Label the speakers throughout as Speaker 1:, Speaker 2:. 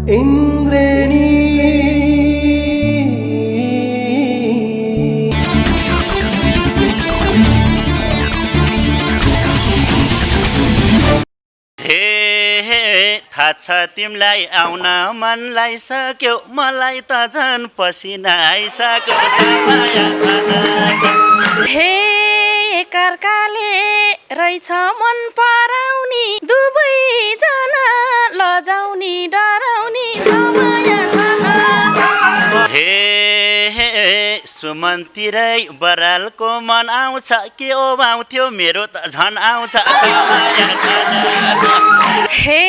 Speaker 1: इंद्रेणी
Speaker 2: थाहा छ तिमीलाई आउन मनलाई सक्यो मलाई त झन् पसिना आइसक्यो छ माया सदाको।
Speaker 3: हे एकअर्काले रहेछ मन पराउने दुवैजना लजाउने डराउने छ माया सदाको।
Speaker 2: हे सुमनतिरै बरालको मन आउँछ के ओभाउँथ्यो मेरो त झन् आउँछ छ माया सदाको।
Speaker 3: हे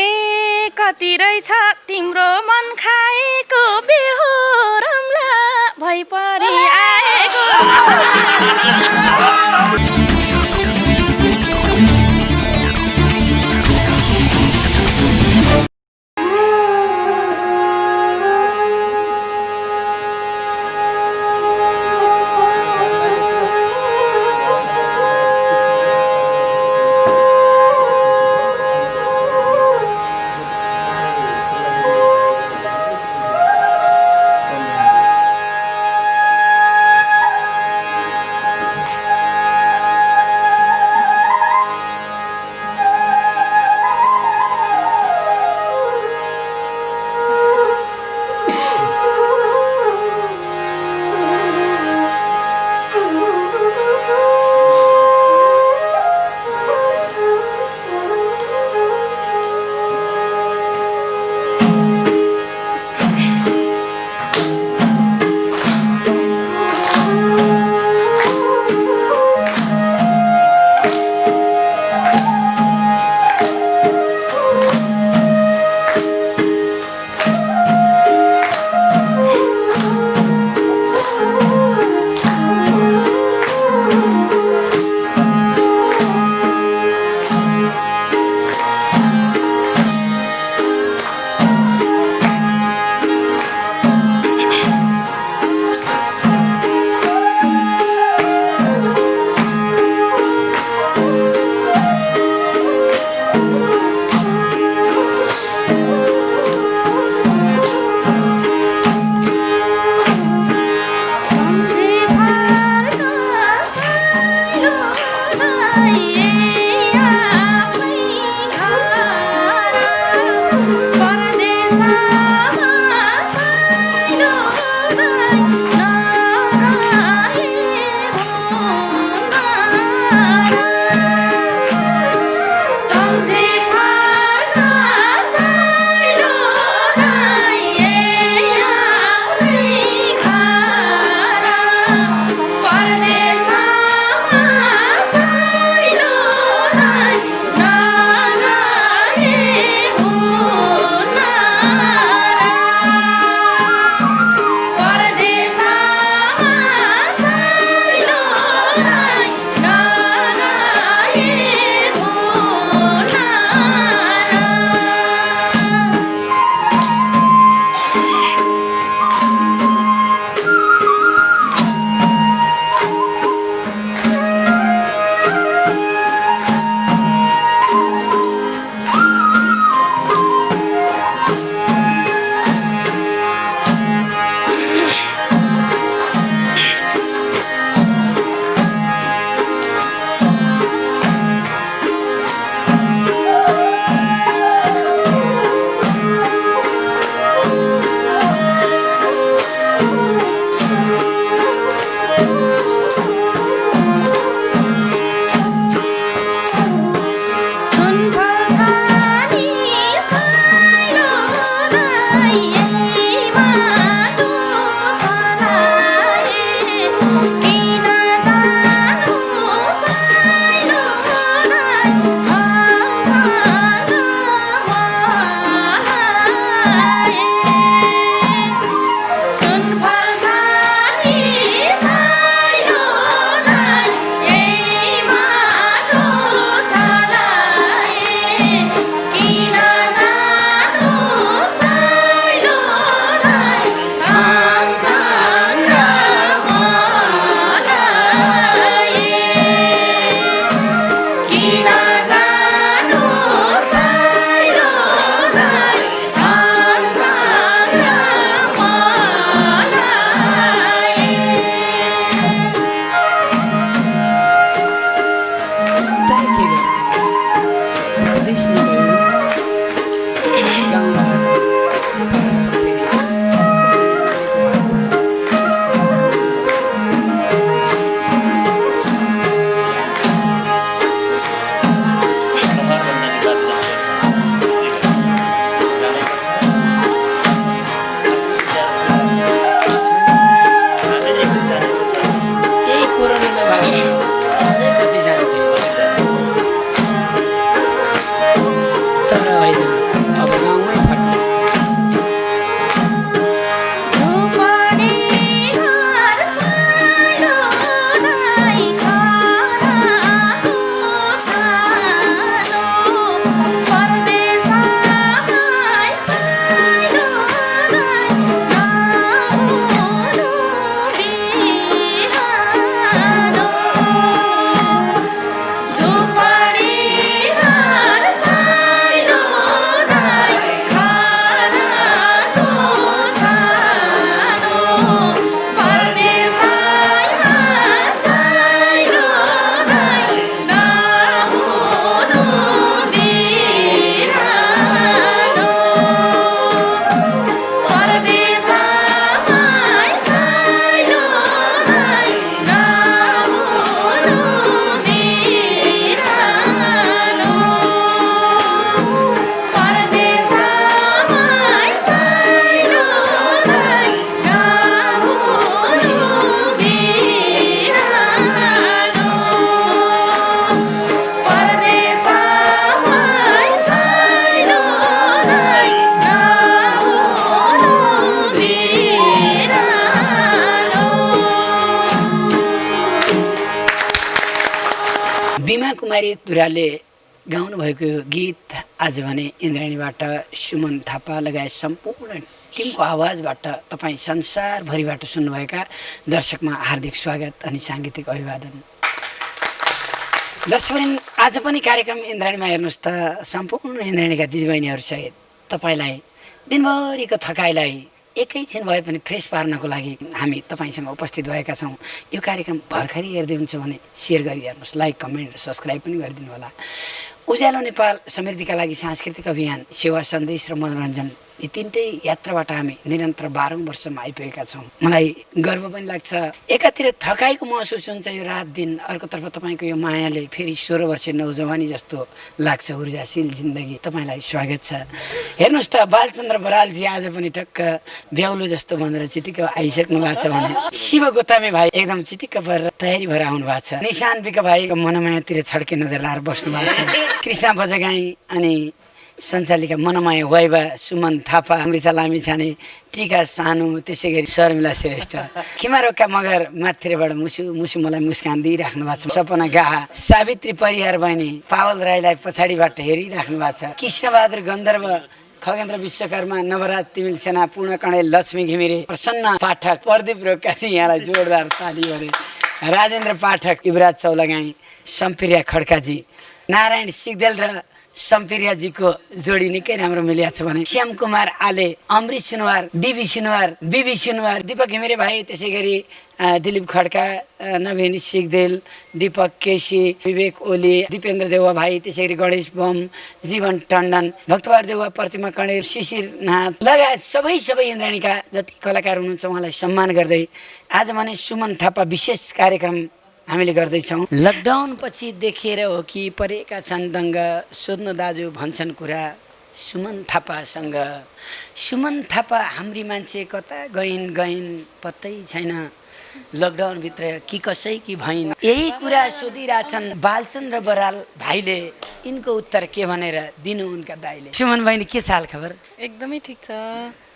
Speaker 3: कति रहेछ तिम्रो मन खाएको बेहोरमला भइपरि आएको।
Speaker 1: कुमारी दुरालले गाउनुभएको यो गीत आज भने इन्द्राणीबाट सुमन थापा लगायत सम्पूर्ण टिमको आवाजबाट तपाईँ संसारभरिबाट सुन्नुभएका दर्शकमा हार्दिक स्वागत अनि साङ्गीतिक अभिवादन। दर्शकवृन्द, आज पनि कार्यक्रम इन्द्राणीमा हेर्नुहोस् त सम्पूर्ण इन्द्राणीका दिदीबहिनीहरूसहित तपाईँलाई दिनभरिको थकाइलाई एकैछिन भए पनि फ्रेस पार्नको लागि हामी तपाईँसँग उपस्थित भएका छौँ। यो कार्यक्रम भर्खरै हेर्दै हुन्छ भने सेयर गरिहेर्नुहोस्, लाइक कमेन्ट सब्सक्राइब पनि गरिदिनु होला। उज्यालो नेपाल समृद्धिका लागि सांस्कृतिक अभियान, सेवा सन्देश र मनोरञ्जन यी तीनटै यात्राबाट हामी निरन्तर 12औं वर्षमा आइपुगेका छौँ। मलाई गर्व पनि लाग्छ। एकातिर थकाइको महसुस हुन्छ यो रात दिन, अर्कोतर्फ तपाईँको यो मायाले फेरि 16 वर्षे नौजवानी जस्तो लाग्छ, ऊर्जाशील जिन्दगी। तपाईँलाई स्वागत छ। हेर्नुहोस् त बालचन्द्र बरालजी आज पनि टक्क ब्याउलो जस्तो भनेर चिटिक्क आइसक्नु भएको छ भने शिव गोतामे भाइ एकदम चिटिक्क परेर तयारी भएर आउनु भएको छ। निशान बिका भाइको मनमायातिर छड्के नजर लाएर बस्नु भएको छ। कृष्ण बजगाई अनि सञ्चालिका मनमाया वाइबा सुमन थापा, अमृता लामिछाने, टिका सानु, त्यसै गरी शर्मिला श्रेष्ठ, खिमारोका मगर माथिबाट मुसु मलाई मुस्कान दिइराख्नु भएको छ। सपना गाहा, सावित्री परिहार बहिनी, पावल राईलाई पछाडिबाट हेरिराख्नु भएको छ। कृष्णबहादुर गन्धर्व, खगेन्द्र विश्वकर्मा, नवराज तिमिल सेना, पूर्ण कणेल, लक्ष्मी घिमिरे, प्रसन्न पाठक, प्रदीप रोक्काथी, यहाँलाई जोरदार ताली गरे। राजेन्द्र पाठक, युवराज चौलागाई, सम्प्रिया खड्काजी, नारायण सिगदेल र सम्प्रियाजीको जोडी निकै राम्रो मिलिएको छ भने श्याम कुमार आले, अमृत सुनवार, डिबी सुनवार, बिबी सुनवार, दीपक घिमिरे भाइ, त्यसै गरी दिलीप खड्का, नवीन सिगदेल, दीपक केसी, विवेक ओली, दिपेन्द्र देउवा भाइ, त्यसै गरी गणेश बम, जीवन टण्डन, भक्तबहादुर देउवा, प्रतिमा कणेर, शिशिर नाथ लगायत सबै इन्द्राणीका जति कलाकार हुनुहुन्छ उहाँलाई सम्मान गर्दै आज भने सुमन थापा विशेष कार्यक्रम हामीले गर्दैछौँ। लकडाउन पछि देखेर हो कि परेका छन् दङ्ग, सोध्नु दाजु भन्छन् कुरा सुमन थापासँग। सुमन थापा हाम्री मान्छे कता गइन् पत्तै छैन, लकडाउनभित्र कि कसै कि भइन्, यही कुरा सोधिरहेछन् बालचन्द्र बराल भाइले। यिनको उत्तर के भनेर दिनु उनका दाइले। सुमन बहिनी, के छ हाल खबर?
Speaker 3: एकदमै ठिक छ।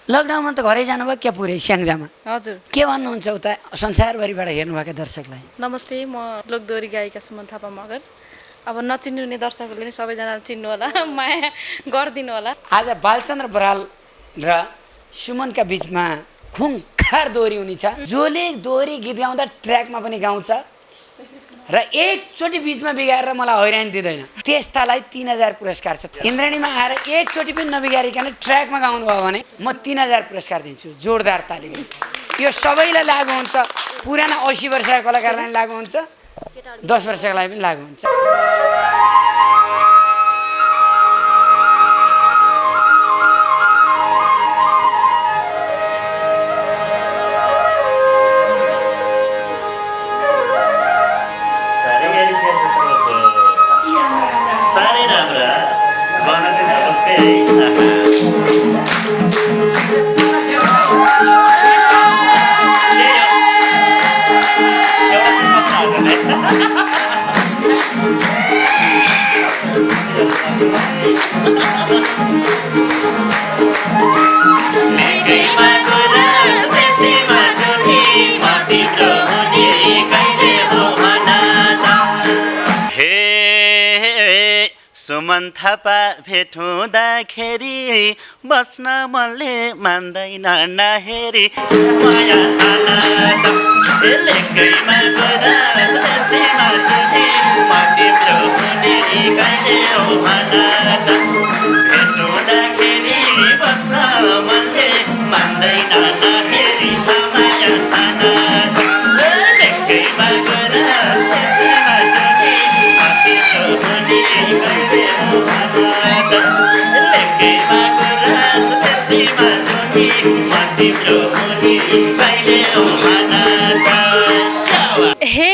Speaker 1: लकडाउनमा त घरै जानुभयो क्या पुरै स्याङ्जामा?
Speaker 3: हजुर।
Speaker 1: के भन्नुहुन्छ उता संसारभरिबाट हेर्नुभएका दर्शकलाई?
Speaker 3: नमस्ते, म लोकदोरी गायिका सुमन थापा मगर। अब नचिन्नुहुने दर्शकहरूले नि सबैजना चिन्नु होला, माया गरिदिनु होला।
Speaker 1: आज बालचन्द्र बराल र सुमनका बिचमा खुङखार दोहोरी हुने छ। जसले दोहोरी गीत गाउँदा ट्र्याकमा पनि गाउँछ र एकचोटि बिचमा बिगारेर मलाई हैरानी दिँदैन, त्यस्तालाई 3000 पुरस्कार छ। इन्द्राणीमा आएर एकचोटि पनि नबिगारिकन ट्र्याकमा गाउनुभयो भने म 3000 पुरस्कार दिन्छु। जोरदार ताली। यो सबैलाई लागु हुन्छ, पुराना 80 वर्षका कलाकारलाई पनि लागु हुन्छ, 10 वर्षका लागि पनि लागु हुन्छ।
Speaker 2: साह्रै राम्रा गनको झलक्कै सुमन थापा भेट हुँदाखेरि बस्न मनले मान्दैन नहेरी माया छान लेकैमा गुराँस बेसीमा चुनी म तिम्रो हुने कहिले हो भन भेट हुँदाखेरि बस्न मनले मान्दैन नहेरी छ माया छान लेकैमा गुराँस बेसीमा चुनी म तिम्रो हुने कहिले हो भन लेकैमा गुराँस बेसीमा चुनी म तिम्रो हुने कहिले हो भन।
Speaker 3: हे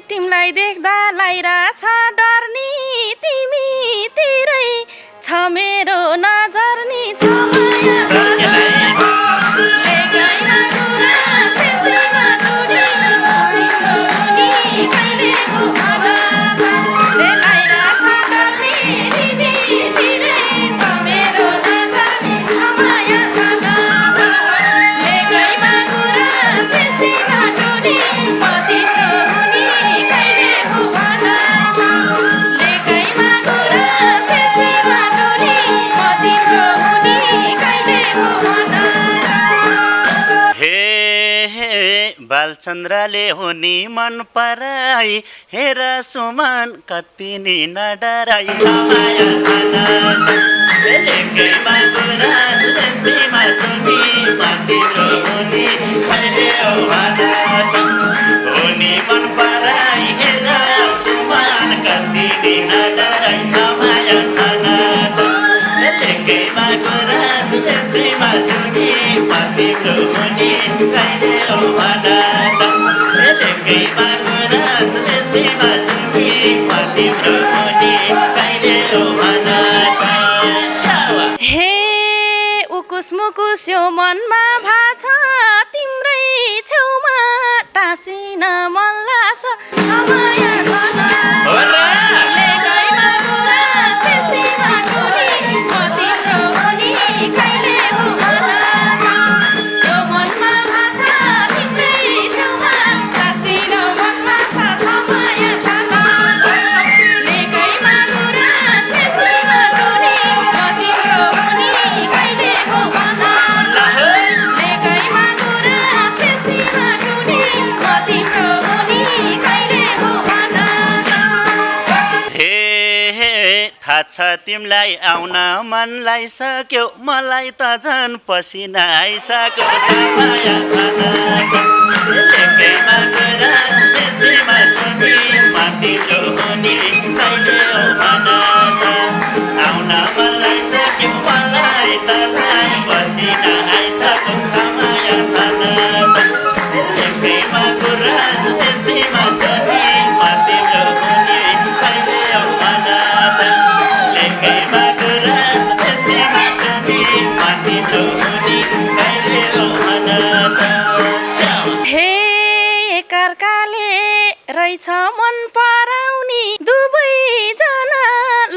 Speaker 3: तिमीलाई देख्दा लागिरहेछ डर नि, तिमीतिरै छ मेरो नजर नि, छ माया लेकैमा गुराँस बेसीमा चुनी म तिम्रो हुने कहिले हो भन लागिरहेछ डर नि, तिमीतिरै छ मेरो नजर नि, छ माया लेकैमा गुराँस बेसीमा चुनी म तिम्रो हुने कहिले हो भन।
Speaker 2: बालचन्द्रले हुने मन पराई हेर सुमन कति नि नडराई छमाया छन लेकैमा गुराँस देशीमा टुनी माथिल्लो हुने कहिले हुने मन पराई हेर सुमन कति नि नडराई छमाया छन लेकैमा गुराँस देशीमा टुनी माथिल्लो हुने कहिले लेकैमा गुराँस देशीमा टुनी माथिल्लो हुने कहिले
Speaker 3: हे उकुस मुकुस यो मनमा भाछ तिम्रै छेउमा टाँसिन मन लाग्छ समय छैन लेकैमा गुराँस देशीमा टुनी म तिम्रो हुने कहिले हो यो मनमा भाछ तिम्रै छेउमा टाँसिन मन लाग्छ समय छैन लेकैमा गुराँस देशीमा टुनी म तिम्रो हुने कहिले हो लेकैमा गुराँस देशीमा टुनी म तिम्रो हुने कहिले हो
Speaker 2: थाहा छ तिमीलाई आउन मन लागिसक्यो मलाई त झन् पसिना आइसक्यो छमाया छन लेकैमा गुराँस देशीमा टुनी माथिल्लो हुने कहिले आउन मन लागिसक्यो मलाई त झन् पसिना आइसक्यो छमाया छन लेकैमा गुराँस देशीमा टुनी माथिल्लो हुने कहिले लेकैमा गुराँस देशीमा टुनी माथिल्लो हुने कहिले
Speaker 3: हे एकअर्काले रहेछ मन पराउने दुवैजना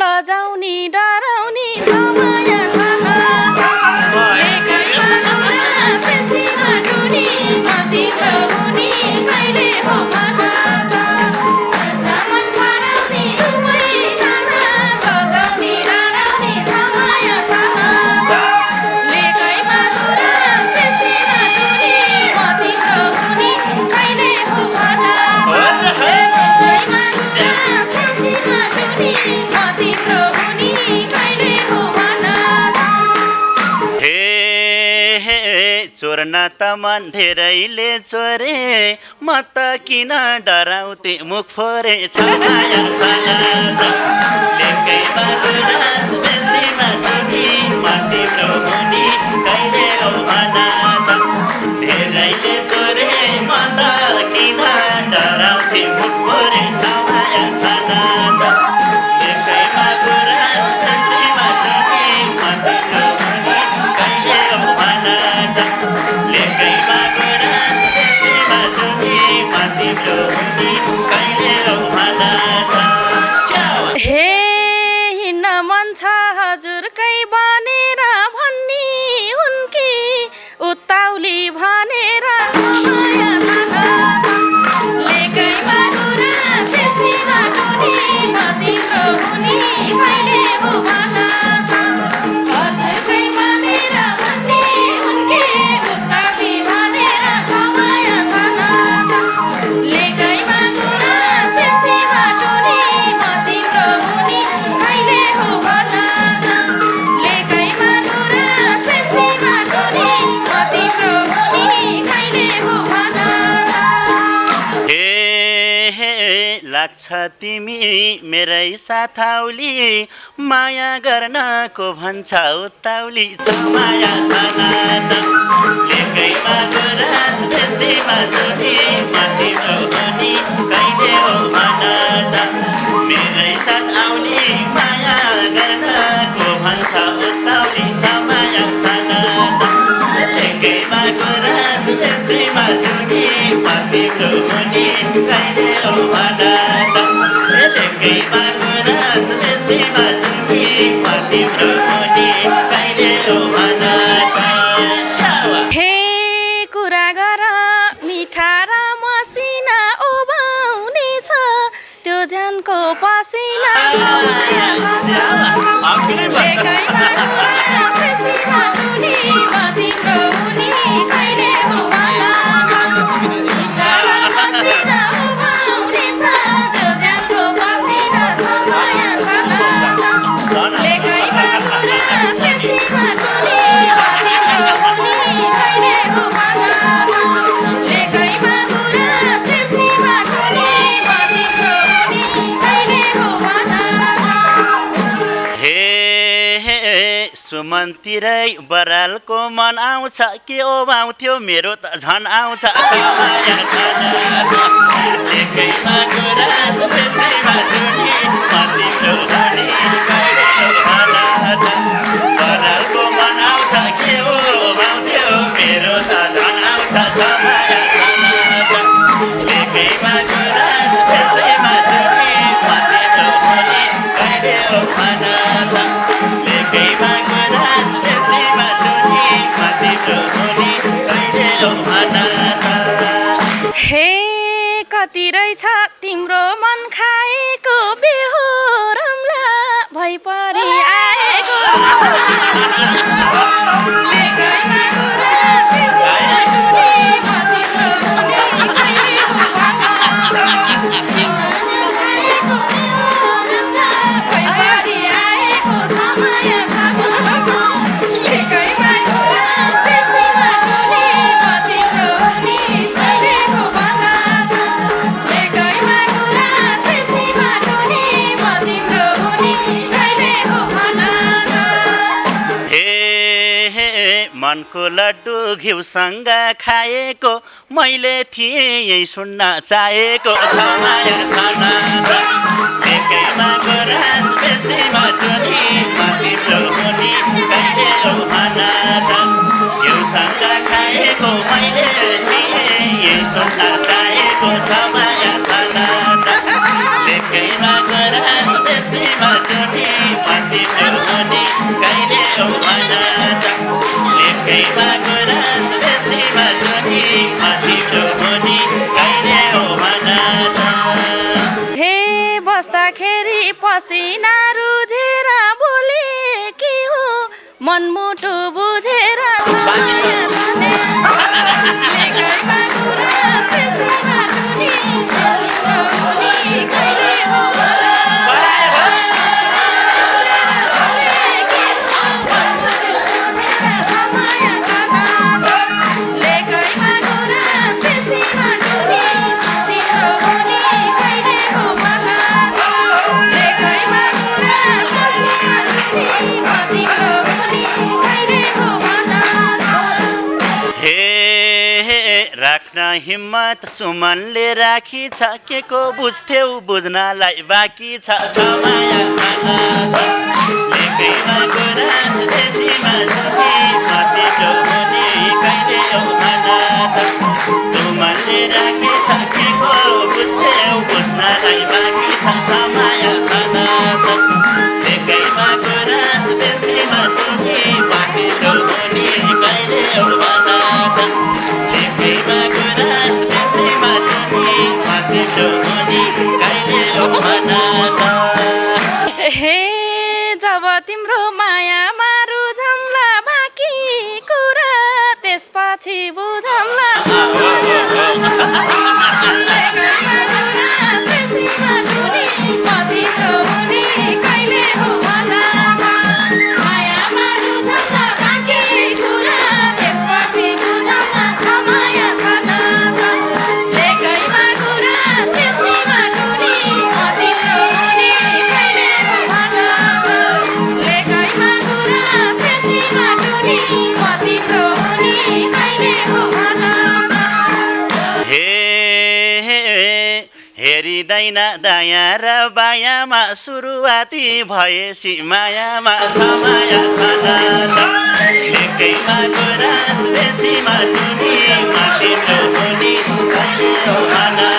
Speaker 3: लजाउने डराउने छमाया छन लेकैमा गुराँस देशीमा टुनी म तिम्रो हुने कहिले हो मन पराउने दुवैजना लजाउने डराउने छमाया छन लेकैमा गुराँस देशीमा टुनी म तिम्रो हुने कहिले हो लेकैमा गुराँस देशीमा टुनी म तिम्रो हुने कहिले हो
Speaker 2: चोर्न त मन धेरैले चोरे म त किन डराउँथे मुख फोरे छमाया छन लेकैमा गुराँस देशीमा टुनी म तिम्रो हुने कहिले धेरैले चोरे म त किन डराउँथे मुख फोरे छमाया छन लेकैमा गुराँस देशीमा टुनी म तिम्रो हुने कहिले लेकैमा गुराँस देशीमा टुनी म तिम्रो हुने कहिले
Speaker 3: हे हिँड्न मन छ हजुरकै बनेर भन्ने हुन् कि उत्ताउली भनेर छमाया छन लेकैमा गुराँस देशीमा टुनी म तिम्रो हुने कहिले हो हजुरकै बनेर भन्ने हुन् कि उत्ताउली भनेर छमाया छन लेकैमा गुराँस देशीमा टुनी म तिम्रो हुने कहिले हो लेकैमा गुराँस देशीमा टुनी म तिम्रो हुने कहिले हो
Speaker 2: लाग्छ तिमी मेरै साथौली माया गर्नको भन्छ उत्ताउली छमाया छन लेकैमा गुराँस देशीमा टुनी म तिम्रो हुने कहिले हो मेरै साथौली माया गर्नको भन्छ उत्ताउली छमाया छन लेकैमा गुराँस देशीमा टुनी म तिम्रो हुने कहिले हो लेकैमा गुराँस देशीमा टुनी म तिम्रो हुने कहिले हो
Speaker 3: हे कुरा गर मिठा र मसिना उभाउने छ त्यो झ्यानको पसिना लेकैमा गुराँस देशीमा टुनी म तिम्रो हुने कहिले हो
Speaker 2: मनतिरै बरालको मन आउँछ के ओभाउँथ्यो मेरो त झन् आउँछ छमाया छाना लेकैमा गुराँस त्यसैमा झुनी तिम्रो धनी कहिले ओभाना बरालको मन आउँछ के ओभाउँथ्यो मेरो त झन् आउँछ छमाया छाना लेकैमा गुराँस त्यसैमा झुनी तिम्रो धनी कहिले ओभाना लेकैमा गुराँस त्यसैमा झुनी तिम्रो धनी कहिले ओभाना
Speaker 3: हे कति रहेछ तिम्रो मन खाएको बेहोरमला भइ परि आएको लेकैमा गुराँस त्यसैमा झुनी तिम्रो धनी कहिले ओभाना भइ परि आएको समय लेकैमा गुराँस त्यसैमा झुनी तिम्रो धनी कहिले ओभाना लेकैमा गुराँस त्यसैमा झुनी तिम्रो धनी कहिले ओभाना
Speaker 2: हे मनको लड्डु घिउसँग खाएको मैले थिएँ यही सुन्न चाहेको छमाया छाना लेकैमा गुराँस त्यसैमा झुनी तिम्रो धनी कहिले ओभाना घिउसँग खाएको मैले थिएँ यही सुन्न चाहेको छमाया छाना लेकैमा गुराँस त्यसैमा झुनी तिम्रो धनी कहिले ओभाना लेकैमा गुराँस त्यसैमा झुनी तिम्रो धनी कहिले ओभाना
Speaker 3: हे बस्दाखेरि पसिना रुझेर बोले कि हो मनमुटु बुझेर छमाया छाने लेकैमा गुराँस त्यसैमा झुनी तिम्रो धनी कहिले ओभाना छमाया छाना लेकैमा गुराँस त्यसैमा झुनी तिम्रो धनी कहिले ओभाना लेकैमा गुराँस त्यसैमा झुनी तिम्रो धनी कहिले ओभाना
Speaker 2: हे राख्न हिम्मत सुमनले राखी छ के को बुझ्थ्यौ बुझ्नलाई बाँकी छ छमाया छाना लेकैमा गुराँस त्यसैमा झुनी तिम्रो धनी कहिले ओभाना सुमनले राखी छ के को बुझ्थ्यौ बुझ्नलाई बाँकी छ छमाया छाना लेकैमा गुराँस त्यसैमा झुनी तिम्रो धनी कहिले ओभाना लेकैमा गुराँस त्यसैमा झुनी तिम्रो धनी कहिले ओभाना
Speaker 3: हे जब तिम्रो मायामा रुझम्ला बाँकी कुरा त्यसपछि बुझम्ला लेकैमा गुराँस त्यसैमा झुनी तिम्रो धनी कहिले ओभाना मायामा रुझम्ला बाँकी कुरा त्यसपछि बुझम्ला छमाया छाना लेकैमा गुराँस त्यसैमा झुनी तिम्रो धनी कहिले ओभाना लेकैमा गुराँस त्यसैमा झुनी तिम्रो धनी कहिले ओभाना
Speaker 2: हे हेरिँदैन दायाँ र बायाँमा सुरुवाती भएपछि मायामा छमाया छाना लेकैमा गुराँस त्यसैमा झुनी तिम्रो धनी कहिले ओभाना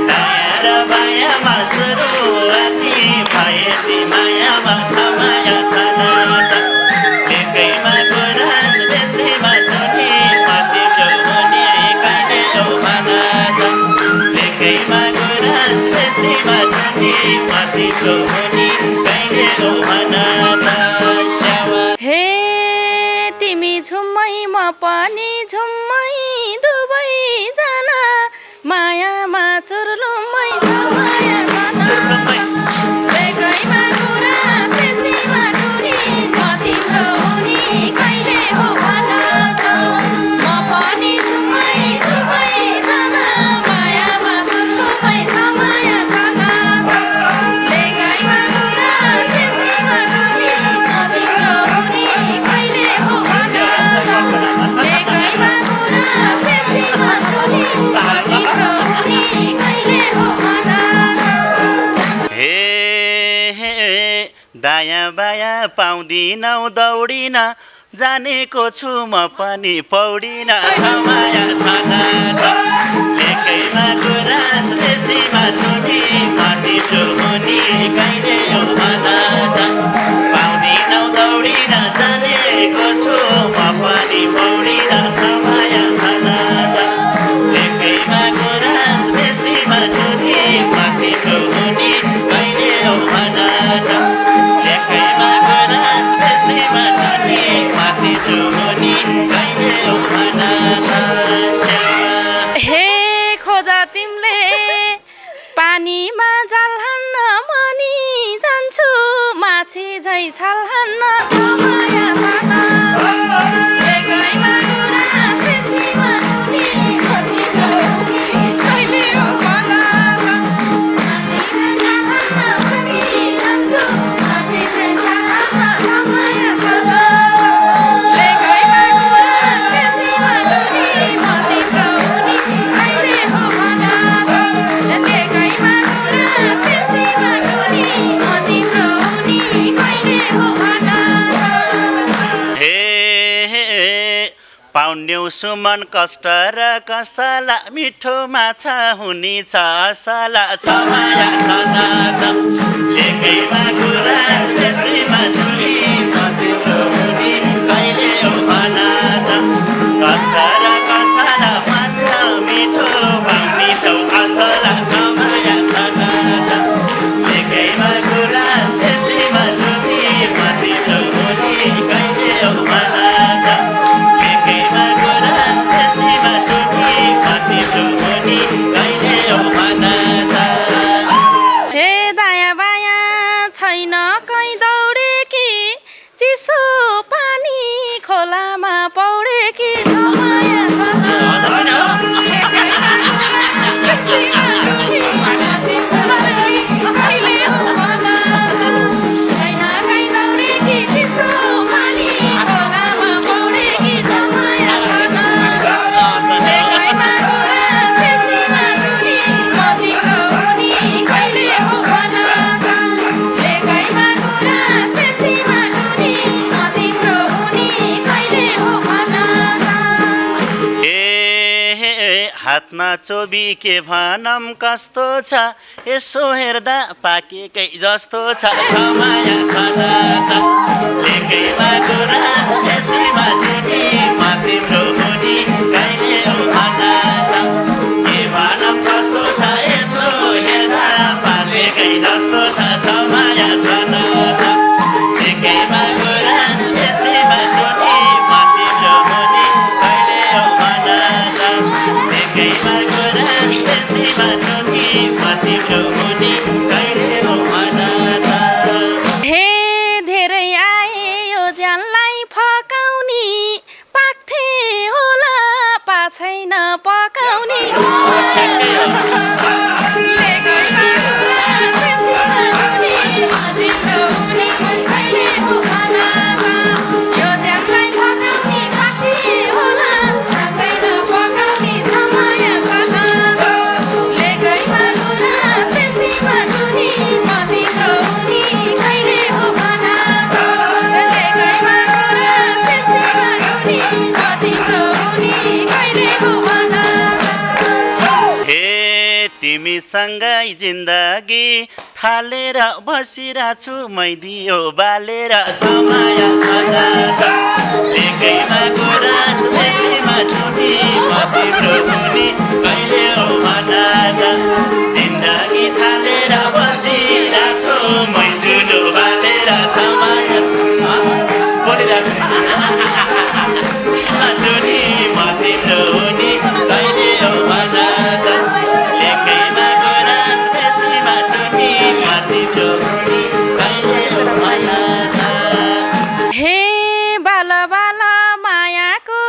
Speaker 2: दायाँ र बायाँमा सुरुवाती भएपछि मायामा छमाया छाना लेकैमा गुराँस त्यसैमा झुनी तिम्रो धनी कहिले ओभाना लेकैमा गुराँस त्यसैमा झुनी तिम्रो धनी कहिले ओभाना
Speaker 3: हे तिमी झुम्मै म पनि झुम्मै दुवैजना मायामा चुर्लुम्मै छमाया छाना लेकैमा गुराँस त्यसैमा झुनी तिम्रो धनी कहिले ओभाना म पनि झुम्मै दुवैजना मायामा चुर्लुम्मै छमाया छाना लेकैमा गुराँस त्यसैमा झुनी तिम्रो धनी
Speaker 2: दायाँ बायाँ पाउँदिनौ दौडिन जानेको छु म पनि पौडिन छमाया छन लेकैमा गुराँस देशीमा चुटी माथि मुनि कहिले हो भन पाउँदिनौ दौडिन जानेको छु म पनि पौडिन छमाया छन लेकैमा गुराँस देशीमा चुटी माथि मुनि कहिले हो भन लेकैमा गुराँस देशीमा चुटी माथि मुनि कहिले हो भन
Speaker 3: हे खोजा तिमीले पानीमा जाल हान्न मनी जान्छु माछी झै छाल हान्न छमाया छन लेकैमा गुराँस देशीमा चुटी माथि मुनि कहिले हो भन
Speaker 2: पाउन्यौ सुमन कष्ट र कसला मिठो माछा हुने छ असला छमाया छन लेकैमा गुराँस देशीमा चुटी माथि मुनि कहिले हो भन कष्ट र कसला माछा मिठो पाउने छौ असला छमाया छन लेकैमा गुराँस देशीमा चुटी माथि मुनि कहिले हो भन
Speaker 3: हे दायाँ बायाँ छैन कहीँ दौडेकी चिसो पानी खोलामा पौडेकी छमाया छन कहिले हो भन छैन कहीँ दौडेकी चिसो पानी खोलामा पौडेकी छमाया छन लेकैमा गुराँस देशीमा चुटी माथि मुनि कहिले हो भन लेकैमा गुराँस देशीमा चुटी माथि मुनि कहिले हो भन
Speaker 2: हातमा चोबी के भनम कस्तो छ यसो हेर्दा पाकेकै जस्तो छ छमाया छन लेकैमा गुराँस देशीमा चुटी माथि मुनि कहिले हो भन के भनम कस्तो छ यसो हेर्दा पाकेकै जस्तो छ छमाया छन लेकैमा गुराँस देशीमा चुटी माथि मुनि कहिले हो भन लेकैमा गुराँस देशीमा चुटी माथि मुनि कहिले हो भन
Speaker 3: हे धेरै आए यो ज्यानलाई फकाउने पाक्थे होला पाछैन पकाउने लेकैमा गुराँस देशीमा चुटी माथि मुनि कहिले हो भन यो ज्यानलाई फकाउने पाक्थे होला पाछैन पकाउने छमाया छन लेकैमा गुराँस देशीमा चुटी माथि मुनि कहिले हो भन लेकैमा गुराँस देशीमा चुटी माथि मुनि कहिले हो भन
Speaker 2: हे तिमीसँगै जिन्दगी थालेर बसिरहेछु मै दियो बालेर छमाया छन लेकैमा गुराँस देशीमा चुटी माथि मुनि कहिले हो भन जिन्दगी थालेर बसिरहेछु मै जुलो बालेर छमाया चुटी माथि मुनि कहिले हो भन लेकैमा गुराँस देशीमा चुटी माथि मुनि कहिले हो भन
Speaker 3: हे बाल बाल मायाको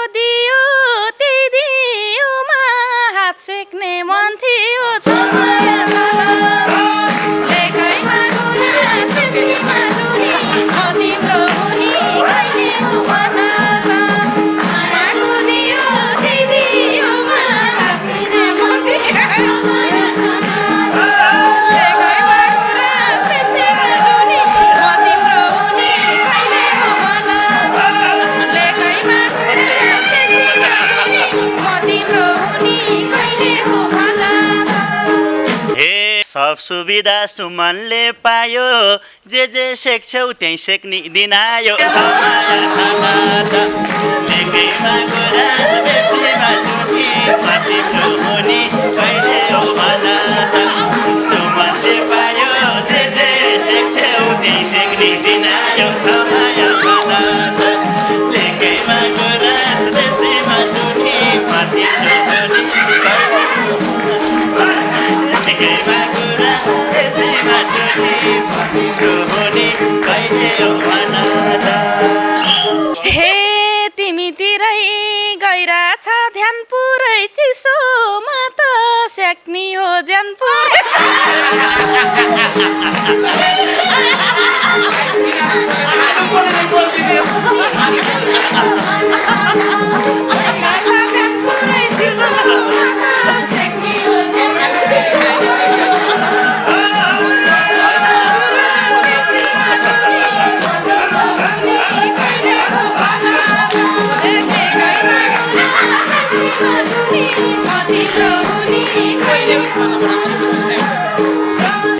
Speaker 2: हे सब सुविधा सुमनले पायो जे सेक्छौ त्यही सेक्ने दिन आयो लेकैमा गुराँस बेसीमा जुठी माथिको मुनि कहिले हो भन त सुमनले पायो जे सेक्छौ त्यही सेक्ने दिन आयो समय भन त लेकैमा गुराँस बेसीमा जुठी माथिको मुनि लेकैमा गुराँस बेसीमा जुठी माथिको मुनि कहिले हो भन त
Speaker 3: हे तिमीतिरै गइरहेछ ध्यान पुरै चिसोमा त स्याक्नी हो ज्यान पुरै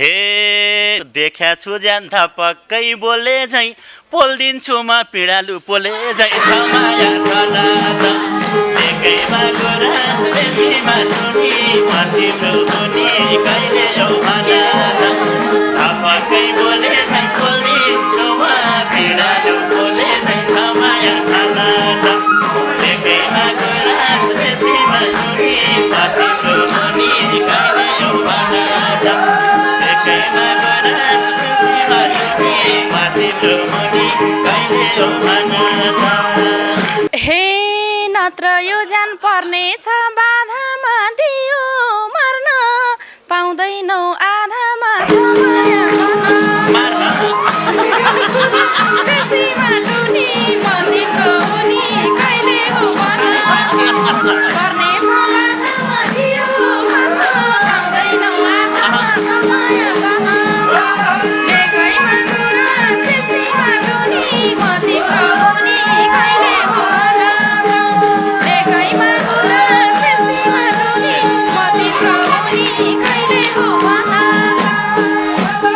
Speaker 2: हे देख्या छु ज्यान्था पक्कै बोले झै पोल्दिन्छु म पिँडालु पोले झै छ माया छन लेकैमा गुराँस बेसीमा जुठी माथिको मुनि कहिले हो भन पक्कै बोले झै पोल्दिन्छु म पिँडालु पोले झै छ माया छन लेकैमा गुराँस बेसीमा जुठी माथिको मुनि कहिले हो भन लेकैमा गुराँस बेसीमा जुठी माथिको मुनि कहिले हो भन
Speaker 3: हे नत्र यो ज्यान पर्नेछ बाधामा दियो मर्न पाउँदैनौ आधामा बेसीमा जुनी मतिको हुनी कहिले हो भन पर्नेछ बाधामा दियो मर्न पाउँदैनौ आधामा समय भन लेकैमा गुराँस बेसीमा जुनी मतिको हुनी कहिले हो भन लेकैमा गुराँस बेसीमा जुनी मतिको हुनी कहिले हो भन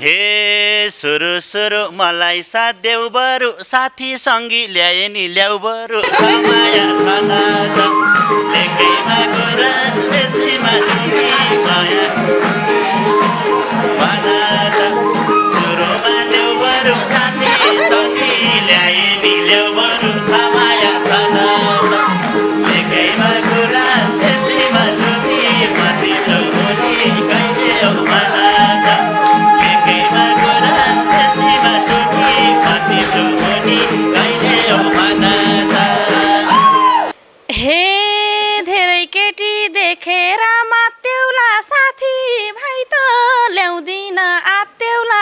Speaker 2: हे सुरु सुरु मलाई साथ देऊ बरु साथी सङ्गी ल्याए नि ल्याउ बरु माया छन लेकैमा गुराँस बेसीमा जुठी माया भन सुरुमा देऊ बरु साथी सङ्गी ल्याए नि ल्याउ बरु माया छन लेकैमा गुराँस बेसीमा जुठी माथिको मुनि कहिले हो भन लेकैमा गुराँस बेसीमा जुठी माथिको मुनि कहिले हो भन
Speaker 3: हे धेरै केटी देखेर मात्यौला साथी भाइ त ल्याउँदिन आत्यौला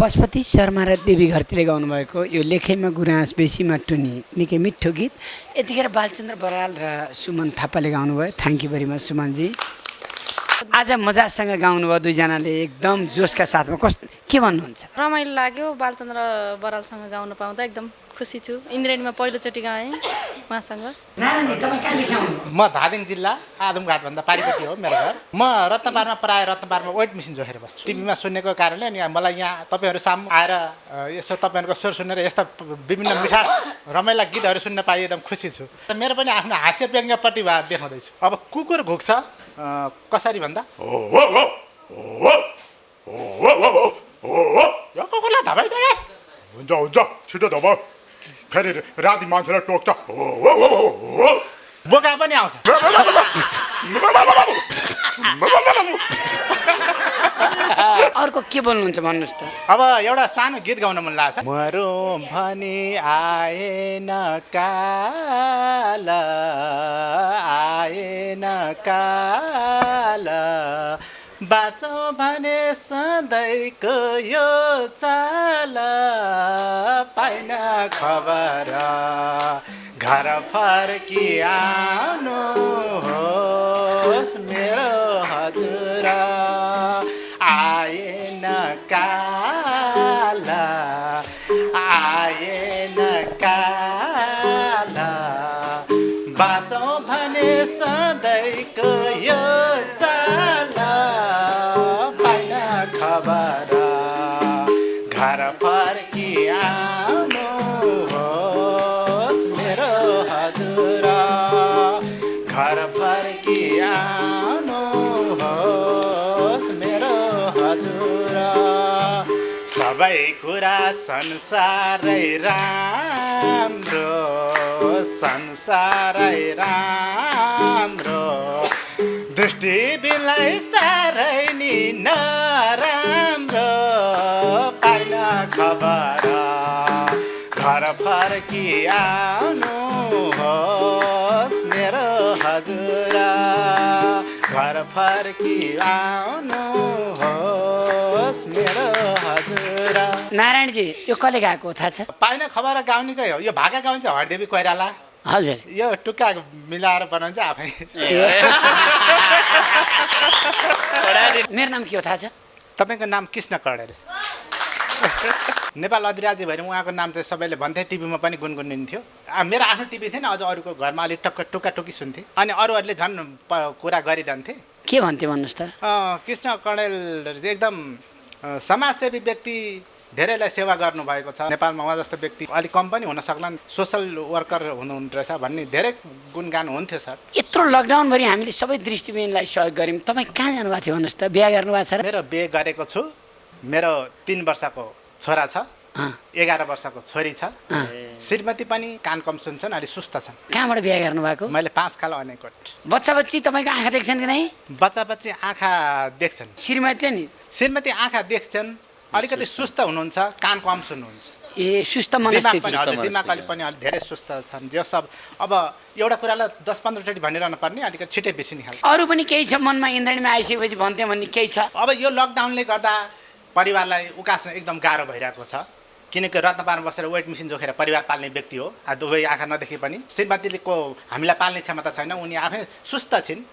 Speaker 1: पशुपति शर्मा र देवी घरतीले गाउनुभएको यो लेखैमा गुराँस बेसीमा टुनी निकै मिठो गीत यतिखेर बालचन्द्र बराल र सुमन थापाले गाउनुभयो। थ्याङ्क यू भेरी मच सुमनजी। आज मजासँग गाउनुभयो दुईजनाले एकदम जोसका साथमा के भन्नुहुन्छ?
Speaker 3: रमाइलो लाग्यो बालचन्द्र बरालसँग गाउन पाउँदा एकदम खुसी छु। इन्द्रेणीमा पहिलोचोटि गाएँ उहाँसँग।
Speaker 4: म धादिङ जिल्ला आदमघाटभन्दा पारिपट्टि हो मेरो घर। म रत्नपारमा प्रायः रत्नपारमा वेट मेसिन जोखेर बस्छु। टिभीमा सुनेको कारणले अनि मलाई यहाँ तपाईँहरू सामु आएर यसो तपाईँहरूको स्वर सुनेर यस्ता विभिन्न मिठास रमाइला गीतहरू सुन्न पाएँ एकदम खुसी छु। मेरो पनि आफ्नो हास्य व्यङ्ग्य प्रतिभा देखाउँदैछु। अब कुकुर घुक्छ कसरी भन्दा कुकुरलाई धपाइ दे
Speaker 5: हुन्छ हुन्छ छिटो दबाउ फेरि राति मान्छेलाई टोक्छ
Speaker 4: बोका पनि आउँछ।
Speaker 1: अर्को के बोल्नुहुन्छ भन्नुहोस् त?
Speaker 4: अब एउटा सानो गीत गाउन मन लाग्छ। मरौँ भनी आएन काल आएन काल बाँचौँ भने सधैँको यो चाल पाइन खबर घर फर्की आउनुहोस् मेरो हजुर आएन काल आएन काल बाँचौँ भने सधैँको यो चाल पाइन खबर घर फर्की आउनुहोस् मेरो हजुर घर फर्की आउनुहोस् मेरो हजुर सबै कुरा संसारै राम्रो संसारै राम्रो दृष्टिबिनलाई साह्रै नि नराम्रो पाइन खबर घर फर्की आउनुहोस् मेरो हजुर घर फर्की आउनुहोस् मेरो हजुर
Speaker 1: नारायणजी यो कसले गाएको थाहा छ?
Speaker 4: पाइन खबर गाउने चाहिँ हो यो भाका गाउने चाहिँ हरदेवी कोइराला
Speaker 1: हजुर
Speaker 4: यो टुक्का मिलाएर बनाउँछ आफै
Speaker 1: मेरो नाम के हो थाहा छ?
Speaker 4: तपाईँको नाम कृष्ण कडेल नेपाल अधिराज्य भएर उहाँको नाम चाहिँ सबैले भन्थे टिभीमा पनि गुनगुनिन्थ्यो मेरो आफ्नो टिभी थिएन अझ अरूको घरमा अलिक टुक्का टुकी सुन्थे अनि अरूहरूले झन् कुरा गरिरहन्थे
Speaker 1: के भन्थे भन्नुहोस् त?
Speaker 4: कृष्ण कडेल एकदम समाजसेवी व्यक्ति धेरैलाई सेवा गर्नुभएको छ नेपालमा उहाँ जस्तो व्यक्ति अलिक कम पनि हुन सक्लान् सोसल वर्कर हुनुहुन्थ्यो रहेछ भन्ने धेरै गुणगान हुन्थ्यो सर
Speaker 1: यत्रो लकडाउनभरि हामीले सबै दृष्टिबिनलाई सहयोग गऱ्यौँ तपाईँ कहाँ जानुभएको थियो भन्नुहोस् त? बिहा गर्नुभएको छ र?
Speaker 4: मेरो बिहे गरेको छु मेरो 3 वर्षको छोरा छ 11 वर्षको छोरी छ श्रीमती पनि कान कम सुन्छन् अलि सुस्त छन्
Speaker 1: कहाँबाट बिहा गर्नुभएको?
Speaker 4: मैले 5 खाल अनेकोट
Speaker 1: बच्चा बच्ची तपाईँको आँखा देख्छन् कि नै?
Speaker 4: बच्चा बच्ची आँखा देख्छन्
Speaker 1: श्रीमतीले नि?
Speaker 4: श्रीमती आँखा देख्छन् अलिकति सुस्त हुनुहुन्छ कान कम सुन्नुहुन्छ
Speaker 1: ए सुस्त मनस्थिति
Speaker 4: दिमाग अलि पनि अलि धेरै सुस्त छन् यो सब अब एउटा कुरालाई 10-15 चोटि भनिरहनु पर्ने अलिकति छिटै बेसी निहाल्छ
Speaker 1: अरू पनि केही छ मनमा इन्द्रणीमा आइसकेपछि भन्थ्यो भन्ने केही छ?
Speaker 4: अब यो लकडाउनले गर्दा परिवारलाई उकास्न एकदम गाह्रो भइरहेको छ किनकि रत्नपारमा बसेर वेट मेसिन जोखेर परिवार पाल्ने व्यक्ति हो दुवै आँखा नदेखि पनि श्रीमतीको हामीलाई पाल्ने क्षमता छैन उनी आफै सुस्त छिन्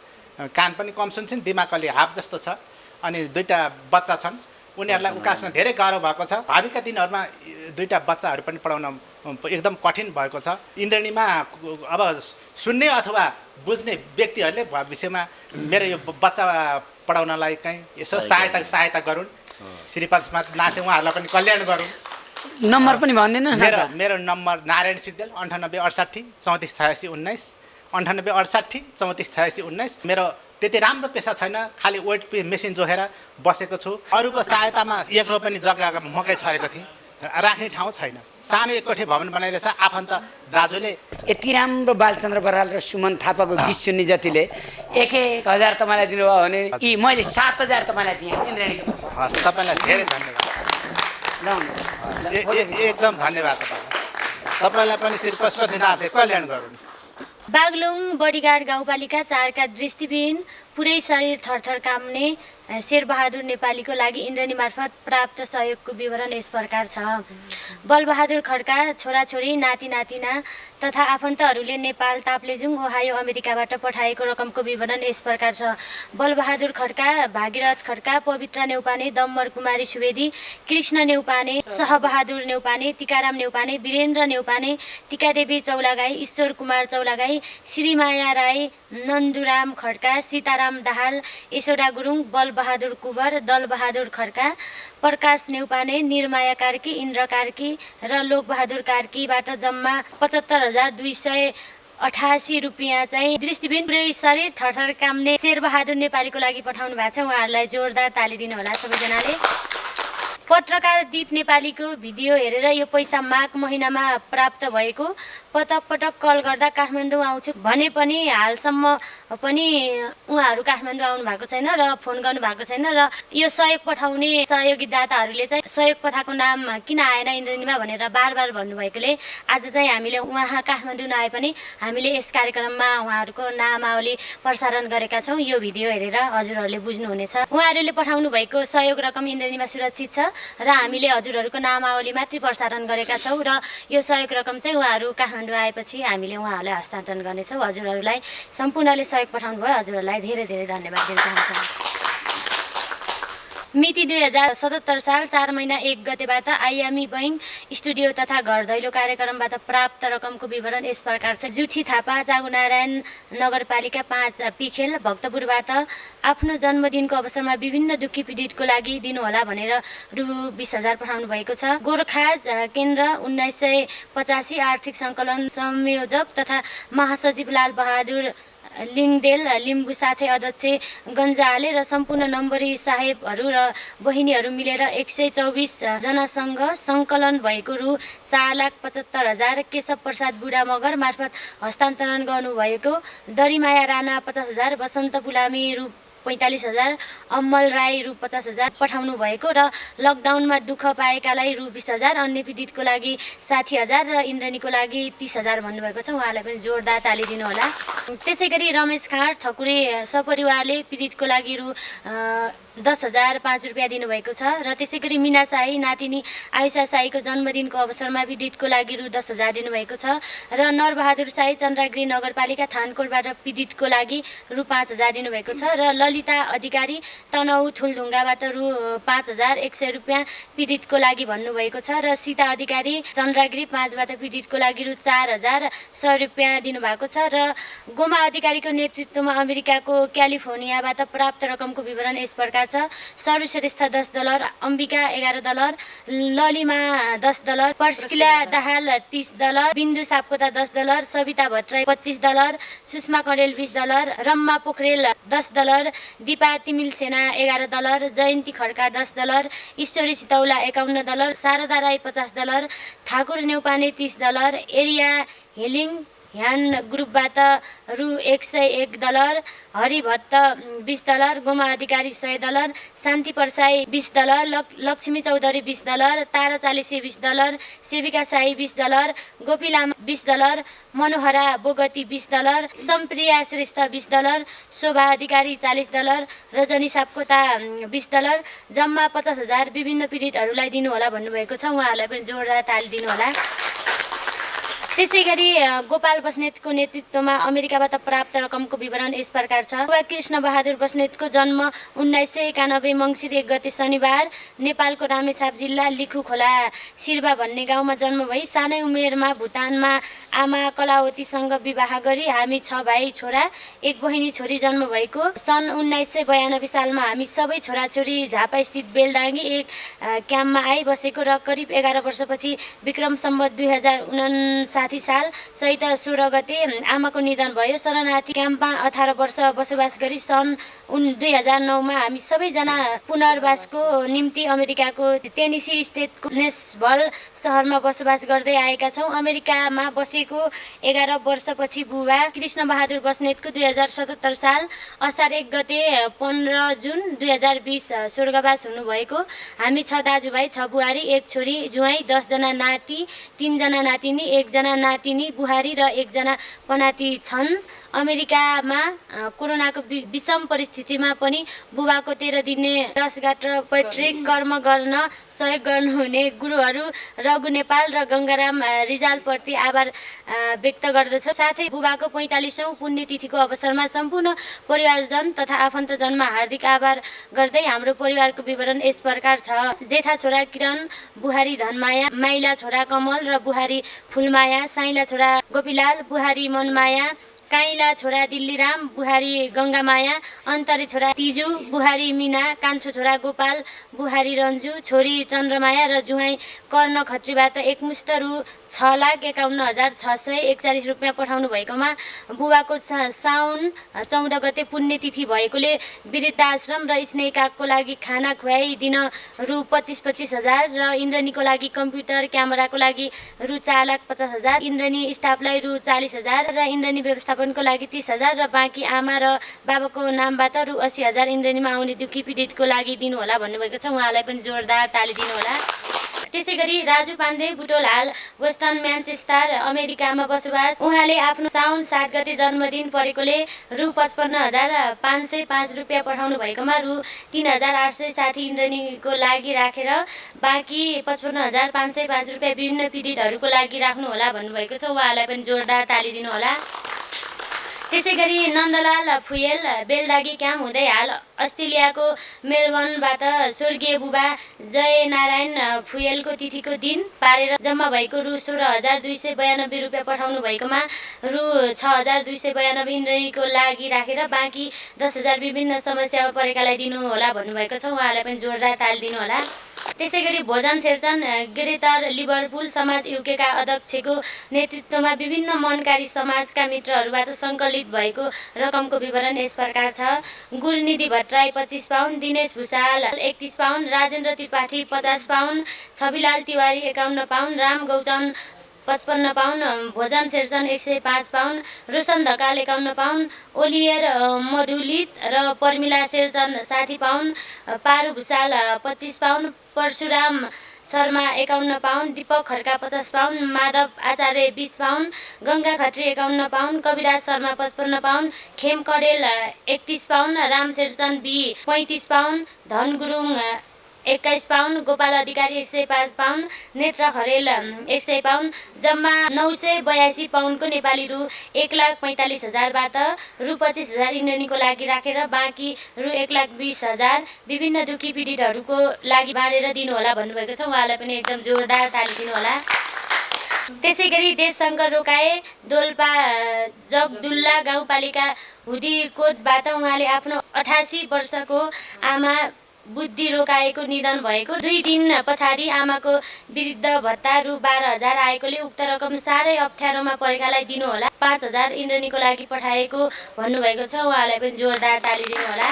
Speaker 4: कान पनि कम सुन्छन् दिमाग अलि हाफ जस्तो छ अनि 2टा बच्चा छन् उनीहरूलाई उकास्न धेरै गाह्रो भएको छ भावीका दिनहरूमा 2टा बच्चाहरू पनि पढाउन एकदम कठिन भएको छ इन्द्रणीमा अब सुन्ने अथवा बुझ्ने व्यक्तिहरूले भविष्यमा मेरो यो बच्चा पढाउनलाई कहीँ यसो सहायता गरून् श्रीपदमा नाथे उहाँहरूलाई पनि कल्याण गरून्
Speaker 1: नम्बर पनि भन्दिनु
Speaker 4: मेरो नम्बर नारायण सिद्धेल 9868 3486 19 9868 3486 19 मेरो त्यति राम्रो पेसा छैन खालि वेट मेसिन जोखेर बसेको छु अरूको सहायतामा 1 रुपैयाँ पनि जग्गा मकै छरेको थिएँ राख्ने ठाउँ छैन सानो 1 कोठे भवन बनाइरहेछ आफन्त दाजुले
Speaker 1: यति राम्रो बालचन्द्र बराल र सुमन थापाको गीत सुन्ने जतिले 1,000 तपाईँलाई दिनुभयो भने यी मैले 7,000 तपाईँलाई दिएँ इन्द्रणीको
Speaker 4: हस् तपाईँलाई धेरै धन्यवाद एकदम धन्यवाद तपाईँलाई पनि श्री पशुपतिनाथले कल्याण गरून्
Speaker 6: बागलुङ बडीगाड गाउँपालिका 4 का दृष्टिविहीन पुरै शरीर थरथर काम्ने शेरबहादुर नेपालीको लागि इन्द्रणी मार्फत प्राप्त सहयोगको विवरण यस प्रकार छ। बलबहादुर खड्का छोराछोरी नाति नातिना तथा आफन्तहरूले नेपाल ताप्लेजुङ ओहायो अमेरिकाबाट पठाएको रकमको विवरण यस प्रकार छ। बलबहादुर खड्का भागीरथ खड्का पवित्र नेउपाने दम्बर कुमारी सुवेदी कृष्ण नेउपाने सहबहादुर नेउपाने टिकाराम नेउपाने वीरेन्द्र नेउपाने टिकादेवी चौलागाई ईश्वर कुमार चौलागाई श्रीमाया राई नन्दुराम खड्का सीताराम दाहाल यशोदा गुरुङ बलबहादुर कुवर दलबहादुर खड्का प्रकाश नेउपाने निर्माया कार्की इन्द्र कार्की र लोकबहादुर कार्कीबाट जम्मा 75,288 रुपियाँ चाहिँ दृष्टिविहीन पुरै शरीर थरथर काम्ने शेरबहादुर नेपालीको लागि पठाउनु भएको छ। उहाँहरूलाई जोरदार ताली दिनु होला सबैजनाले। पत्रकार दीप नेपालीको भिडियो हेरेर यो पैसा माघ महिनामा प्राप्त भएको, पटक पटक कल गर्दा काठमाडौँ आउँछु भने पनि हालसम्म पनि उहाँहरू काठमाडौँ आउनु भएको छैन र फोन गर्नु भएको छैन र यो सहयोग पठाउने सहयोगी दाताहरूले चाहिँ सहयोग पठाएको नाम किन आएन इन्द्रेणीमा भनेर बार बार भन्नुभएकोले आज चाहिँ हामीले उहाँ काठमाडौँ नआए पनि हामीले यस कार्यक्रममा उहाँहरूको नामावली प्रसारण गरेका छौँ। यो भिडियो हेरेर हजुरहरूले बुझ्नुहुनेछ। उहाँहरूले पठाउनु भएको सहयोग रकम इन्द्रेणीमा सुरक्षित छ र हामीले हजुरहरूको नामावली मात्रै प्रसारण गरेका छौँ र यो सहयोग रकम चाहिँ उहाँहरू काठमाडौँ आएपछि हामीले उहाँहरूलाई हस्तान्तरण गर्नेछौँ। हजुरहरूलाई सम्पूर्णले सहयोग पठाउनु भयो, हजुरहरूलाई धेरै धेरै धन्यवाद दिन चाहन्छु। मिति 2077 साल 4 महिना 1 गतेबाट आइएमई बैंक स्टुडियो तथा घर दैलो कार्यक्रमबाट प्राप्त रकमको विवरण यस प्रकार छ। जुठी थापा जागुनारायण नगरपालिका 5 पिखेल भक्तपुरबाट आफ्नो जन्मदिनको अवसरमा विभिन्न दुःखी पीडितको लागि दिनुहोला भनेर रु 20,000 पठाउनु भएको छ। गोर्खाज केन्द्र 1985 आर्थिक सङ्कलन संयोजक तथा महासचिव लाल बहादुर लिङदेल लिम्बू साथै अध्यक्ष गन्जाले र सम्पूर्ण नम्बरी साहेबहरू र बहिनीहरू मिलेर 124 जनासँग सङ्कलन भएको रु 4,75,000 केशव प्रसाद बुढा मगर मार्फत हस्तान्तरण गर्नुभएको, दरिमाया राणा 50,000, बसन्त पुलामी रु 45,000, अम्मल राई रु 50,000 पठाउनु भएको र लकडाउनमा दुःख पाएकालाई रु 20,000, अन्य पीडितको लागि 60,000 र इन्द्रेणीको लागि 30,000 भन्नुभएको छ। उहाँलाई पनि जोरदार ताली दिनुहोला। त्यसै गरी रमेश खाँड ठकुरे सपरिवारले पीडितको लागि रु 10,005 रुपियाँ दिनुभएको छ र त्यसै गरी मिना शाही नातिनी आयुषा शाहीको जन्मदिनको अवसरमा पीडितको लागि रु 10,000 दिनुभएको छ र नरबहादुर शाही चन्द्रगिरी नगरपालिका थानकोटबाट पीडितको लागि रु 5,000 दिनुभएको छ र ललिता अधिकारी तनहु थुलढुङ्गाबाट रु 5,100 रुपियाँ पीडितको लागि भन्नुभएको छ र सीता अधिकारी चन्द्रगिरी 5बाट पीडितको लागि रु 4,100 रुपियाँ दिनुभएको छ र गोमा अधिकारीको नेतृत्वमा अमेरिकाको क्यालिफोर्नियाबाट प्राप्त रकमको विवरण यस प्रकार छ। सर्वश्रेष्ठ $10, अम्बिका $11, ललिमा $10, पर्स्किला दाहाल $30, बिन्दु सापकोटा $10, सविता भट्टराई $25, सुषमा कडेल $20, रम्मा पोखरेल $10, दिपा तिमिल सेना $11, जयन्ती खड्का $10, ईश्वरी सितौला $51, शारदा राई $50, ठाकुर नेउपाने $30, एरिया हेलिङ ह्यान ग्रुपबाट रु 101, हरिभट्ट $20, गोमा अधिकारी $100, शान्ति परसाई $20, लक्ष्मी चौधरी $20, तारा चालिसे $20, सेविका साई $20, गोपी लामा $20, मनोहरा बोगती $20, सम्प्रिया श्रेष्ठ $20, शोभा अधिकारी $40, रजनी सापकोटा $20, जम्मा 50,000 विभिन्न पीडितहरूलाई दिनुहोला भन्नुभएको छ। उहाँहरूलाई पनि जोरदार ताली दिनुहोला। त्यसै गरी गोपाल बस्नेतको नेतृत्वमा अमेरिकाबाट प्राप्त रकमको विवरण यस प्रकार छ। कृष्ण बहादुर बस्नेतको जन्म 1991 मङ्सिर 1 गते शनिबार नेपालको रामेछाप जिल्ला लिखु खोला सिरबा भन्ने गाउँमा जन्म भई सानै उमेरमा भुटानमा आमा कलावतीसँग विवाह गरी हामी 6 भाइ छोरा 1 बहिनी छोरी जन्म भएको। सन् 1992 सालमा हामी सबै छोराछोरी झापास्थित बेलडाङ्गी एक क्याम्पमा आइबसेको र करिब 11 वर्षपछि विक्रम सम्वत 2059 साल चैत 16 गते आमाको निधन भयो। शरणार्थी क्याम्पमा 18 वर्ष बसोबास गरी सन् 2009मा हामी सबैजना पुनर्वासको निम्ति अमेरिकाको टेनेसी स्टेटको नेसभल सहरमा बसोबास गर्दै आएका छौँ। अमेरिकामा बसेको 11 वर्षपछि बुबा कृष्ण बहादुर बस्नेतको 2077 साल असार 1 गते 15 जुन 2020 स्वर्गवास हुनुभएको। हामी 6 दाजुभाइ 6 बुहारी 1 छोरी जुवाई 10 जना नाति 3 जना नातिनी 1 जना नातिनी बुहारी र 1 जना पनाति छन्। अमेरिकामा कोरोनाको विषम परिस्थितिमा पनि बुबाको 13 दिने 10 गाँठ र पैतृक कर्म गर्न सहयोग गर्नुहुने गुरुहरू रघु नेपाल र गङ्गाराम रिजालप्रति आभार व्यक्त गर्दछ। साथै बुबाको 45औं पुण्यतिथिको अवसरमा सम्पूर्ण परिवारजन तथा आफन्तजनमा हार्दिक आभार गर्दै हाम्रो परिवारको विवरण यस प्रकार छ। जेठा छोरा किरण, बुहारी धनमाया, माइला छोरा कमल र बुहारी फुलमाया, साइला छोरा गोपीलाल, बुहारी मनमाया, काइला छोरा दिल्लीराम, बुहारी गङ्गामाया, अन्तरे छोरा तिजु, बुहारी मिना, कान्छो छोरा गोपाल, बुहारी रन्जु, छोरी चन्द्रमाया र जुहाई कर्ण खत्रीबाट एकमुष्ट रु 6,51,641 रुपियाँ पठाउनु भएकोमा बुबाको साउन 14 गते पुण्यतिथि भएकोले वृद्धाश्रम र स्नेहिकाको लागि खाना खुवाइदिन रु 25,000 र इन्द्रनीको लागि कम्प्युटर क्यामेराको लागि रु 4,50,000, इन्द्रनी स्टाफलाई रु 40,000 र इन्द्रनी व्यवस्थापनको लागि 30,000 र बाँकी आमा र बाबाको नामबाट रु 80,000 इन्द्रनीमा आउने दुखी पीडितको लागि दिनुहोला भन्नुभएको छ। उहाँलाई पनि जोरदार ताली दिनुहोला। त्यसै गरी राजु पाण्डे बुटोल हाल वेस्टर्न म्यानचेस्टर अमेरिकामा बसोबास। उहाँले आफ्नो साउन 7 गते जन्मदिन परेकोले रु 55,505 रुपियाँ पठाउनु भएकोमा रु 3,860 इन्द्रनीको लागि राखेर बाँकी 55,505 रुपियाँ विभिन्न पीडितहरूको लागि राख्नुहोला भन्नुभएको छ। उहाँलाई पनि जोरदार ताली दिनुहोला। त्यसै गरी नन्दलाल फुयल बेलदागी क्याम्प हुँदै हाल अस्ट्रेलियाको मेलबर्नबाट स्वर्गीय बुबा जयनारायण फुयलको तिथिको दिन पारेर जम्मा भएको रु 16,292 रुपियाँ पठाउनु भएकोमा रु 6,292 इन्द्रनीको लागि राखेर बाँकी 10,000 विभिन्न समस्यामा परेकालाई दिनुहोला भन्नुभएको छ। उहाँलाई पनि जोरदार ताली दिनुहोला। त्यसै गरी भोजन शेरचन ग्रेटर लिभरपुल समाज युकेका अध्यक्षको नेतृत्वमा विभिन्न मनकारी समाजका मित्रहरूबाट सङ्कलित भएको रकमको विवरण यस प्रकार छ। Gurnidhi Bhattarai 25 pound, Dinesh Bhusal 31 pound, Rajendra Tripathi 50 pound, Chhabilal Tiwari 51 pound, Ram Gauchan 55 pound, Bhojan Sherchan 105 pound, Roshan Dhakal 51 pound, ओलियर मडुलित र Parmila Sherchan 60 pound, Paru Bhusal 25 pound, Parshuram Sharma 51 pound, Deepak Khadka 50 pound, Madhav Acharya 20 pound, Ganga Khatri 51 pound, Kaviraj Sharma 55 pound, Khem Kadel 31 pound, Ram Sherchan be 35 pound, धन गुरुङ 21 पाउन्ड, गोपाल अधिकारी 105 पाउन्ड, नेत्र खरेल 100 पाउन्ड, जम्मा 982 पाउन्डको नेपाली रु 1,45,000बाट रु 25,000 इन्द्रनीको लागि राखेर बाँकी रु 1,20,000 विभिन्न दुखी पीडितहरूको लागि बाँडेर दिनुहोला भन्नुभएको छ। उहाँलाई पनि एकदम जोरदार ताली दिनुहोला। त्यसै गरी देवशङ्कर रोकाए दोल्पा जगदुल्ला गाउँपालिका हुदीकोटबाट उहाँले आफ्नो 88 वर्षको आमा बुद्धि रोकाएको निधन भएको 2 दिन पछाडि आमाको वृद्ध भत्ता रु 12,000 आएकोले उक्त रकम साह्रै अप्ठ्यारोमा परेकालाई दिनुहोला 5,000 इन्द्रनीको लागि पठाएको भन्नुभएको छ। उहाँलाई पनि जोरदार ताली दिनुहोला।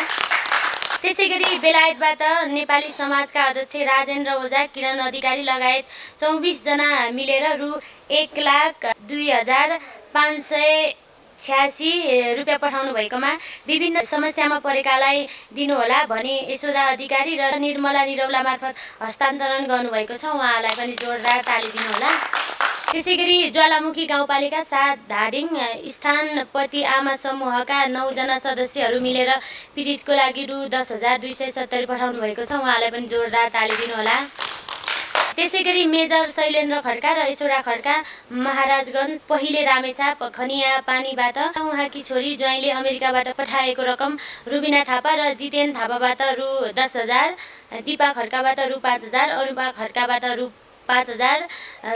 Speaker 6: त्यसै गरी बेलायतबाट नेपाली समाजका अध्यक्ष राजेन्द्र ओझा, किरण अधिकारी लगायत 24 जना मिलेर रु 1,02,586 रुपियाँ पठाउनु भएकोमा विभिन्न समस्यामा परेकालाई दिनुहोला भनी यशोदा अधिकारी र निर्मला निरौला मार्फत हस्तान्तरण गर्नुभएको छ। उहाँलाई पनि जोरदार ताली दिनुहोला। त्यसै गरी ज्वालामुखी गाउँपालिका 7 धादिङ स्थानपति आमा समूहका 9 जना सदस्यहरू मिलेर पीडितको लागि रु 10,270 पठाउनु भएको छ। उहाँलाई पनि जोरदार ताली दिनुहोला। त्यसै गरी मेजर शैलेन्द्र खड्का र ईश्वरा खड्का महाराजगञ्ज पहिले रामेछाप खनिया पानीबाट उहाँकी छोरी ज्वाइँले अमेरिकाबाट पठाएको रकम रुबिना थापा र जितेन थापाबाट रु 10,000, दिपा खड्काबाट रु 5,000, अरुपा खड्काबाट रु 5,000,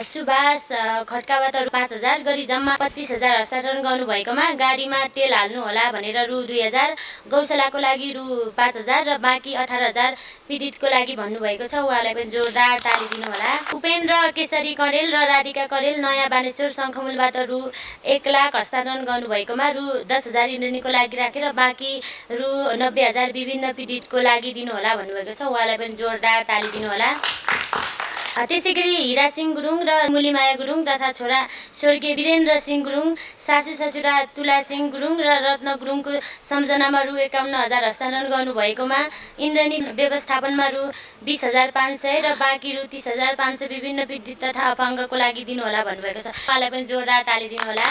Speaker 6: सुभाष खड्काबाट रु 5,000 गरी जम्मा 25,000 हस्तान्तरण गर्नुभएकोमा गाडीमा तेल हाल्नुहोला भनेर रु 2,000, गौशालाको लागि रु 5,000 र बाँकी 18,000 पीडितको लागि भन्नुभएको छ। उहाँलाई पनि जोरदार ताली दिनुहोला। उपेन्द्र केशरी कडेल र राधिका कडेल नयाँ बानेश्वर शङ्खमूलबाट रु 1,00,000 हस्तान्तरण गर्नुभएकोमा रु 10,000 इन्द्रनीको लागि राखेर बाँकी रु 90,000 विभिन्न पीडितको लागि दिनुहोला भन्नुभएको छ। उहाँलाई पनि जोरदार ताली दिनुहोला। त्यसै गरी हिरा सिंह गुरुङ र मुलीमाया गुरुङ तथा छोरा स्वर्गीय वीरेन्द्र सिंह गुरुङ, सासू ससुरा तुला सिंह गुरुङ र रत्न गुरुङको सम्झनामा रु 51,000 हस्तान्तरण गर्नुभएकोमा इन्द्रनी व्यवस्थापनमा रु 20,500 र बाँकी रु 30,500 विभिन्न पीडित तथा अपाङ्गको लागि दिनुहोला भन्नुभएको छ। उहाँलाई पनि जोरदार ताली दिनुहोला।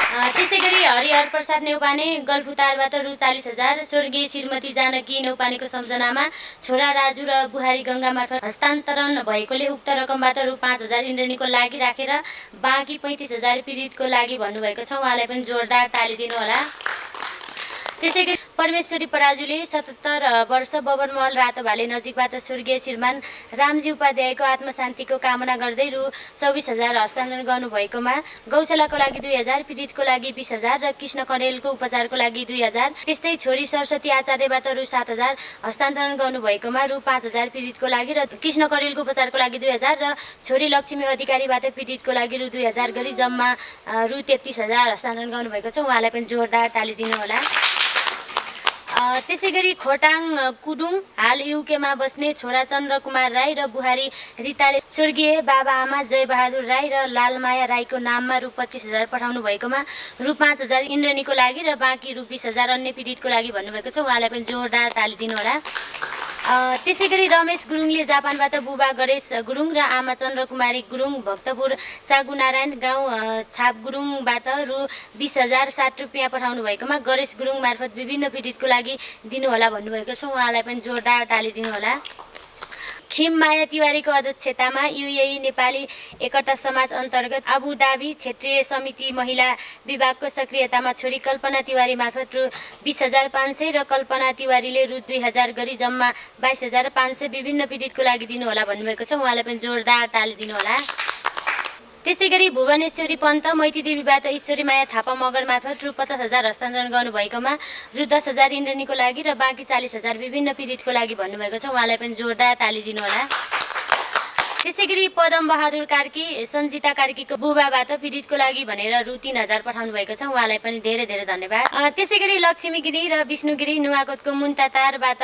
Speaker 6: त्यसै गरी हरिहर प्रसाद नेउपाने गल्फुतारबाट रु 40,000 स्वर्गीय श्रीमती जानकी नेउपानेको सम्झनामा छोरा राजु र बुहारी गङ्गा मार्फत हस्तान्तरण भएकोले उक्त रकमबाट रु 5,000 इन्द्रनीको लागि राखेर बाँकी 35,000 पीडितको लागि भन्नुभएको छ। उहाँलाई पनि जोरदार ताली दिनुहोला। त्यसै गरी परमेश्वरी पराजुले 77 वर्ष बबन महल रातो भाले नजिकबाट स्वर्गीय श्रीमान रामजी उपाध्यायको आत्मशान्तिको कामना गर्दै रु 24,000 हस्तान्तरण गर्नुभएकोमा गौशालाको लागि 2,000, पीडितको लागि 20,000 र कृष्ण करेलको उपचारको लागि 2,000, त्यस्तै छोरी सरस्वती आचार्यबाट रु 7,000 हस्तान्तरण गर्नुभएकोमा रु 5,000 पीडितको लागि र कृष्ण करेलको उपचारको लागि 2,000 र छोरी लक्ष्मी अधिकारीबाट पीडितको लागि रु 2,000 गरी जम्मा रु 33,000 हस्तान्तरण गर्नुभएको छ। उहाँलाई पनि जोरदार ताली दिनुहोला। त्यसै गरी खोटाङ कुडुङ हाल युकेमा बस्ने छोरा चन्द्रकुमार राई र बुहारी रिताले स्वर्गीय बाबा आमा जयबहादुर राई र लालमाया राईको नाममा रु 25,000 पठाउनु भएकोमा रु 5,000 इन्द्रनीको लागि र बाँकी रु 20,000 अन्य पीडितको लागि भन्नुभएको छ। उहाँलाई पनि जोरदार ताली दिनुहोला। त्यसै गरी रमेश गुरुङले जापानबाट बुबा गणेश गुरुङ र आमा चन्द्रकुमारी गुरुङ भक्तपुर सागुनारायण गाउँ छाप गुरुङबाट रु 20,000 60 रुपियाँ पठाउनु भएकोमा गणेश गुरुङ मार्फत विभिन्न पीडितको लागि दिनुहोला भन्नुभएको छ। उहाँलाई पनि जोरदार ताली दिनुहोला। खिम माया तिवारीको अध्यक्षतामा युएई नेपाली एकता समाज अन्तर्गत आबुधाबी क्षेत्रीय समिति महिला विभागको सक्रियतामा छोरी कल्पना तिवारी मार्फत रु 20,500 र कल्पना तिवारीले रु 2,000 गरी जम्मा 22,500 विभिन्न पीडितको लागि दिनुहोला भन्नुभएको छ। उहाँलाई पनि जोरदार ताली दिनुहोला। त्यसै गरी भुवनेश्वरी पन्त मैतीदेवीबाट ईश्वरी माया थापा मगर मार्फत रु 50,000 हस्तान्तरण गर्नुभएकोमा रु 10,000 इन्द्रनीको लागि र बाँकी 40,000 विभिन्न पीडितको लागि भन्नुभएको छ। उहाँलाई पनि जोरदार ताली दिनुहोला। त्यसै गरी पदम बहादुर कार्की सञ्जिता कार्कीको बुबाबाट पीडितको लागि भनेर रु 3,000 पठाउनु भएको छ। उहाँलाई पनि धेरै धेरै धन्यवाद। त्यसै गरी लक्ष्मी गिरी र विष्णु गिरी नुवाकोटको मुन्तातारबाट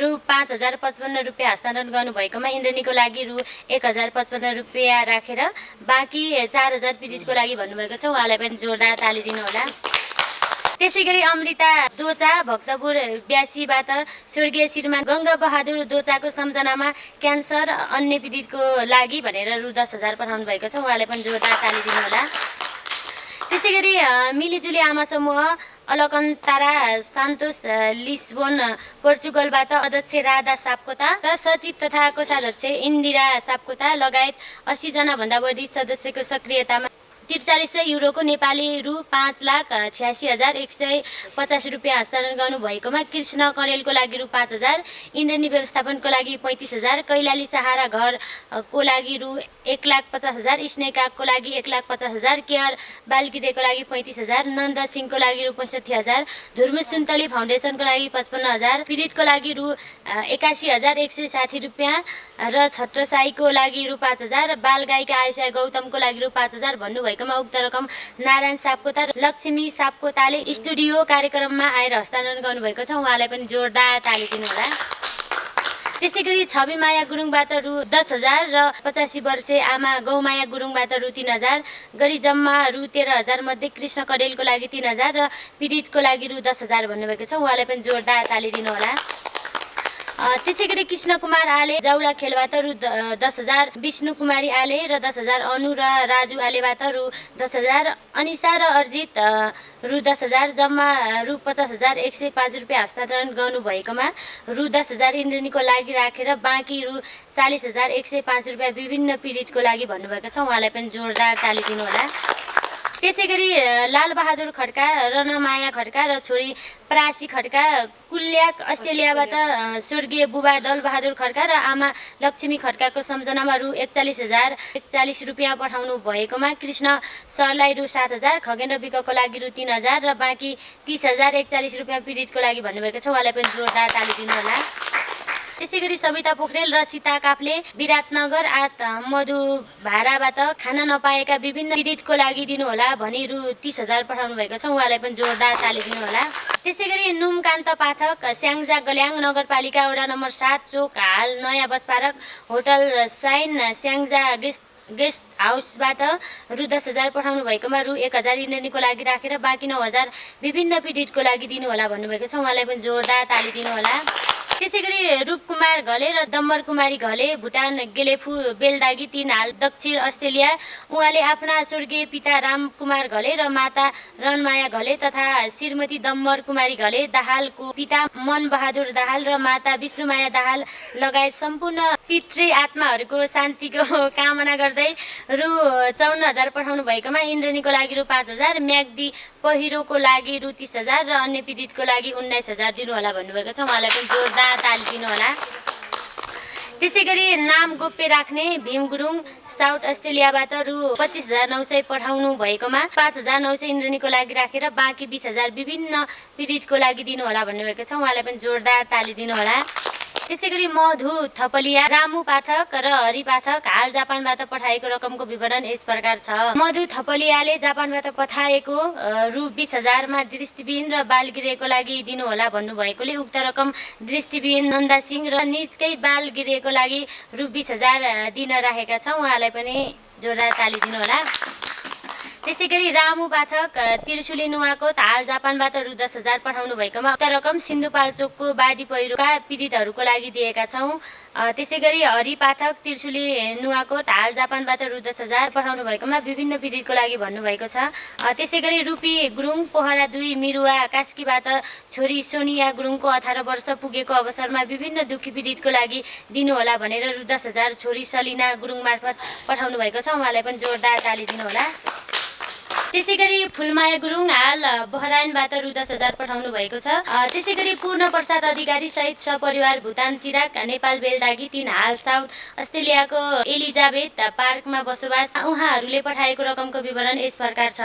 Speaker 6: रु 5,055 रुपियाँ हस्तान्तरण गर्नुभएकोमा इन्द्रनीको लागि रु 1,055 रुपियाँ राखेर बाँकी 4,000 पीडितको लागि भन्नुभएको छ। उहाँलाई पनि जोरदार ताली दिनुहोला। त्यसै गरी अमृता दोचा भक्तपुर ब्यासीबाट स्वर्गीय श्रीमान गङ्गा बहादुर दोचाको सम्झनामा क्यान्सर अन्य पीडितको लागि भनेर रु 10,000 पठाउनु भएको छ। उहाँलाई पनि जोरदार ताली दिनुहोला। त्यसै गरी मिलिजुली आमा समूह अलकन्तारा सान्तोस लिस्बोन पोर्चुगलबाट अध्यक्ष राधा सापकोता र सचिव तथा कोषाध्यक्ष इन्दिरा सापकोता लगायत 80 जना भन्दा बढी सदस्यको सक्रियतामा 4300 युरोको नेपाली रु 5,86,150 रुपियाँ हस्तान्तरण गर्नुभएकोमा कृष्ण करेलको लागि रु 5,000, इन्द्रनी व्यवस्थापनको लागि 35,000, कैलाली सहारा घरको लागि रु 1,50,000, स्नेकाको लागि 1,50,000, केयर बालगिरेको लागि 35,000, नन्द सिंहको लागि रु 65,000, धुर्म सुन्तली फाउन्डेसनको लागि 55,000, पीडितको लागि रु 81,160 रुपियाँ र छत्रसाईको लागि रु 5,000, बालगायिका आयुषा गौतमको लागि रु 5,000 भन्नुभएको उक्त रकम नारायण सापकोता र लक्ष्मी सापकोताले स्टुडियो कार्यक्रममा आएर हस्तान्तरण गर्नुभएको छ। उहाँलाई पनि जोरदार ताली दिनुहोला। त्यसै गरी छवि माया गुरुङबाट रु 10,000 र 85 वर्षे आमा गौमाया गुरुङबाट रु 3,000 गरी जम्मा रु 13,000 मध्ये कृष्ण कडेलको लागि 3,000 र पीडितको लागि रु 10,000 भन्नुभएको छ। उहाँलाई पनि जोरदार ताली दिनुहोला। त्यसै गरी कृष्ण कुमार आले जाउला खेलबाट रु 10,000, विष्णु कुमारी आले र 10,000, अनु र राजु आलेबाट रु 10,000, अनिसा र अर्जित रु 10,000 जम्मा रु 50,105 रुपियाँ हस्तान्तरण गर्नुभएकोमा रु 10,000 इन्द्रनीको लागि राखेर बाँकी रु 40,105 रुपियाँ विभिन्न पीडितको लागि भन्नुभएको छ। उहाँलाई पनि जोरदार ताली दिनुहोला। त्यसै गरी लालबहादुर खड्का, रनमाया खड्का र छोरी परासी खड्का कुल्याक अस्ट्रेलियाबाट स्वर्गीय बुबा दलबहादुर खड्का र आमा लक्ष्मी खड्काको सम्झनामा रु 41,041 रुपियाँ पठाउनु भएकोमा कृष्ण सरलाई रु 7,000, खगेन्द्र विकको लागि रु 3,000 र बाँकी 30,041 रुपियाँ पीडितको लागि भन्नुभएको छ। उहाँलाई पनि जोरदार ताली दिनुहोला। त्यसै गरी सविता पोखरेल र सीता काफले विराटनगर आत मधुभाराबाट खाना नपाएका विभिन्न पीडितको लागि दिनुहोला भनी रु 30,000 पठाउनु भएको छ। उहाँलाई पनि जोरदार ताली दिनुहोला। त्यसै गरी नुमकान्त पाठक स्याङ्जा गल्याङ नगरपालिका वडा नम्बर 7 चोक हाल नयाँ बस पार्क होटल साइन स्याङ्जा गेस्ट हाउसबाट रु 10,000 पठाउनु भएकोमा रु 1,000 इन्द्रनीको लागि राखेर बाँकी 9,000 विभिन्न पीडितको लागि दिनुहोला भन्नुभएको छ। उहाँलाई पनि जोरदार ताली दिनुहोला। त्यसै गरी रूपकुमार घले र दम्बर कुमारी घले भुटान गेलेफु बेलदागी 3 हाल दक्षिण अस्ट्रेलिया। उहाँले आफ्ना स्वर्गीय पिता रामकुमार घले र माता रनमाया घले तथा श्रीमती दम्बर कुमारी घले दाहालको पिता मनबहादुर दाहाल र माता विष्णुमाया दाहाल लगायत सम्पूर्ण पितृ आत्माहरूको शान्तिको कामना गर्दै रु 54,000 पठाउनु भएकोमा इन्द्रेणीको लागि रु 5,000, म्याग्दी पहिरोको लागि रु 30,000 र अन्य पीडितको लागि 19,000 दिनुहोला भन्नुभएको छ। उहाँलाई पनि जोरदार ताली दिनुहोला। त्यसै गरी नाम गोप्य राख्ने भीम गुरुङ साउथ अस्ट्रेलियाबाट रु 25,900 पठाउनु भएकोमा 5,900 इन्द्रेणीको लागि राखेर बाँकी 20,000 विभिन्न पीडितको लागि दिनुहोला भन्नुभएको छ। उहाँलाई पनि जोरदार ताली दिनुहोला। त्यसै गरी मधु थपलिया, रामु पाठक र हरि पाठक हाल जापानबाट पठाएको रकमको विवरण यस प्रकार छ। मधु थपलियाले जापानबाट पठाएको रु 20,000 मा दृष्टिविहीन र बालगृहको लागि दिनुहोला भन्नुभएकोले उक्त रकम दृष्टिविहीन नन्दा सिंह र निजकै बालगृहको लागि रु 20,000 दिन राखेका छौँ। उहाँलाई पनि जोरदार ताली दिनुहोला। त्यसै गरी रामु पाठक त्रिशुली नुवाकोट हाल जापानबाट रु 10,000 पठाउनु भएकोमा उक्त रकम सिन्धुपाल्चोकको बाढी पहिरोका पीडितहरूको लागि दिएका छौँ। त्यसै गरी हरि पाठक त्रिशुली नुवाकोट हाल जापानबाट रु 10,000 पठाउनु भएकोमा विभिन्न पीडितको लागि भन्नुभएको छ। त्यसै गरी रुपी गुरुङ पोखरा 2 मिरुवा कास्कीबाट छोरी सोनिया गुरुङको 18 वर्ष पुगेको अवसरमा विभिन्न दुखी पीडितको लागि दिनुहोला भनेर रु 10,000 छोरी सलिना गुरुङ मार्फत पठाउनु भएको छ। उहाँलाई पनि जोरदार ताली दिनुहोला। त्यसै गरी फुलमाया गुरुङ हाल बहराइनबाट रु 10,000 पठाउनु भएको छ। त्यसै गरी पूर्ण प्रसाद अधिकारी सहित सपरिवार भुटान चिराक नेपाल बेलदागी 3 हाल साउथ अस्ट्रेलियाको एलिजाबेथ पार्कमा बसोबास। उहाँहरूले पठाएको रकमको विवरण यस प्रकार छ।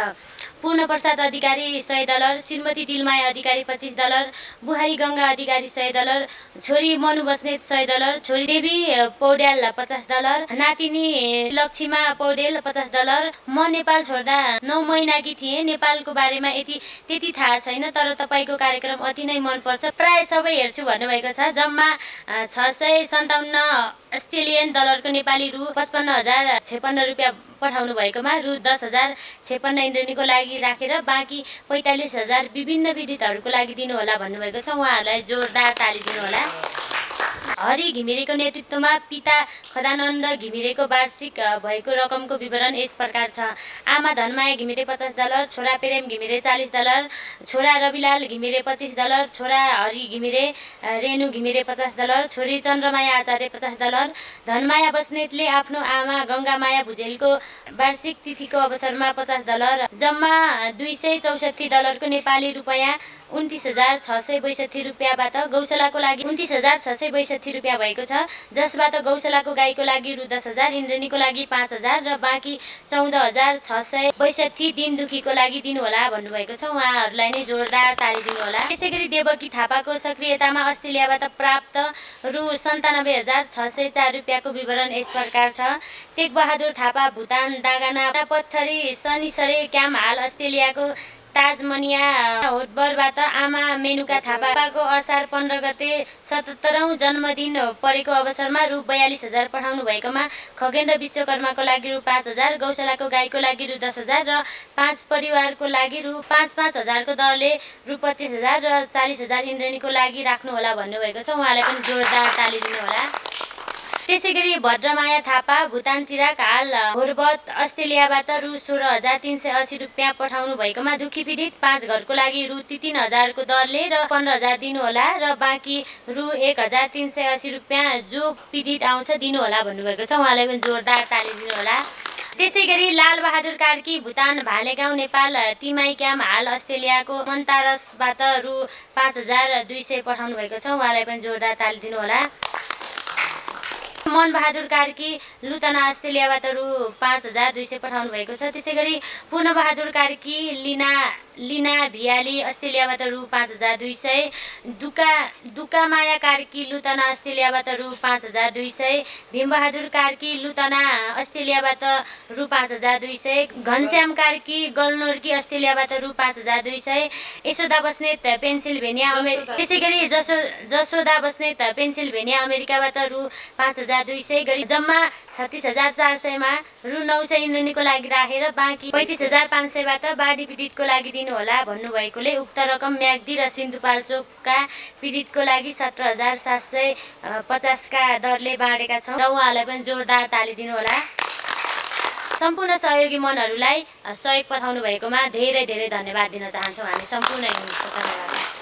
Speaker 6: पूर्ण प्रसाद अधिकारी $100, श्रीमती दिलमाया अधिकारी $25, बुहारी गङ्गा अधिकारी $100, छोरी मनु बस्नेत $100, छोरी देवी पौड्याल $50, नातिनी लक्ष्मीमा पौडेल $50। म नेपाल छोड्दा 9 महिनाकी थिएँ। नेपालको बारेमा त्यति थाहा छैन, तर तपाईँको कार्यक्रम अति नै मनपर्छ, प्राय सबै हेर्छु भन्नुभएको छ। जम्मा 657 अस्ट्रेलियन डलरको नेपाली रु 55,056 रुपियाँ पठाउनु भएकोमा रु 10,056 इन्द्रेणीको लागि राखेर बाँकी 45,000 विभिन्न पीडितहरूको लागि दिनुहोला भन्नुभएको छ। उहाँहरूलाई जोरदार ताली दिनुहोला। हरि घिमिरेको नेतृत्वमा पिता खदानन्द घिमिरेको वार्षिक भएको रकमको विवरण यस प्रकार छ। आमा धनमाया घिमिरे $50, छोरा प्रेम घिमिरे $40, छोरा रविलाल घिमिरे $25, छोरा हरि घिमिरे रेणु घिमिरे $50, छोरी चन्द्रमाया आचार्य $50। धनमाया बस्नेतले आफ्नो आमा गङ्गामाया भुजेलको वार्षिक तिथिको अवसरमा $50, जम्मा $264 नेपाली रुपियाँ 29,662 रुपियाँबाट गौशालाको लागि 29,662 रुपियाँ भएको छ, जसबाट गौशालाको गाईको लागि रु 10,000, इन्द्रेणीको लागि 5,000 र बाँकी 14,662 दिन दुखीको लागि दिनुहोला भन्नुभएको छ। उहाँहरूलाई नै जोरदार ताली दिनुहोला। त्यसै गरी देवकी थापाको सक्रियतामा अस्ट्रेलियाबाट प्राप्त रु 97,604 रुपियाँको विवरण यस प्रकार छ। टेकबहादुर थापा भुटान दागाना पत्थरी शनिसरे क्याम्प हाल अस्ट्रेलियाको ताजमनिया होटबरबाट आमा मेनुका थापाको असार 15 गते 77औं जन्मदिन परेको अवसरमा रु 42,000 पठाउनु भएकोमा खगेन्द्र विश्वकर्माको लागि रु 5,000, गौशालाको गाईको लागि रु 10,000 र 5 परिवारको लागि रु 5,000 को दरले रु 25,000 र 40,000 इन्द्रेणीको लागि राख्नुहोला भन्नुभएको छ। उहाँलाई पनि जोरदार ताली दिनुहोला। त्यसै गरी भद्रमाया थापा भुटान चिराक हाल होर्बत अस्ट्रेलियाबाट रु 16,380 रुपियाँ पठाउनु भएकोमा दुखी पीडित 5 घरको लागि रु 3,000 को दरले र 15,000 दिनुहोला र बाँकी रु 1,380 रुपियाँ जो पीडित आउँछ दिनुहोला भन्नुभएको छ। उहाँलाई पनि जोरदार ताली दिनुहोला। त्यसै गरी लालबहादुर कार्की भुटान भालेगाउँ नेपाल तिमाई क्याम्प हाल अस्ट्रेलियाको मन्तारसबाट रु 5,200 पठाउनु भएको छ। उहाँलाई पनि जोरदार ताली दिनुहोला। मनबहादुर कार्की लुतना अस्ट्रेलियाबाट रु 5,200 पठाउनु भएको छ। त्यसै गरी पूर्णबहादुर कार्की लिना भियाली अस्ट्रेलियाबाट रु 5,200, दुकामाया कार्की लुतना अस्ट्रेलियाबाट रु 5,200, भीमबहादुर कार्की लुतना अस्ट्रेलियाबाट रु 5,200, घनश्याम कार्की गलनोर्की अस्ट्रेलियाबाट रु 5,200, यशोदा बस्नेत पेन्सिल्भेनिया त्यसै गरी जसोदा बस्नेत पेन्सिल्भेनिया अमेरिकाबाट रु 5,200 गरी जम्मा 36,400 मा रु 900 इन्द्रेणीको लागि राखेर बाँकी 35,500 बाट बाढी पीडितको लागि दिनुहोला भन्नुभएकोले उक्त रकम म्याग्दी र सिन्धुपाल्चोकका पीडितको लागि 17,750 का दरले बाँडेका छौँ र उहाँलाई पनि जोरदार ताली दिनुहोला। सम्पूर्ण सहयोगी मनहरूलाई सहयोग पठाउनु भएकोमा धेरै धेरै धन्यवाद दिन चाहन्छौँ हामी सम्पूर्ण युनिटको। धन्यवाद।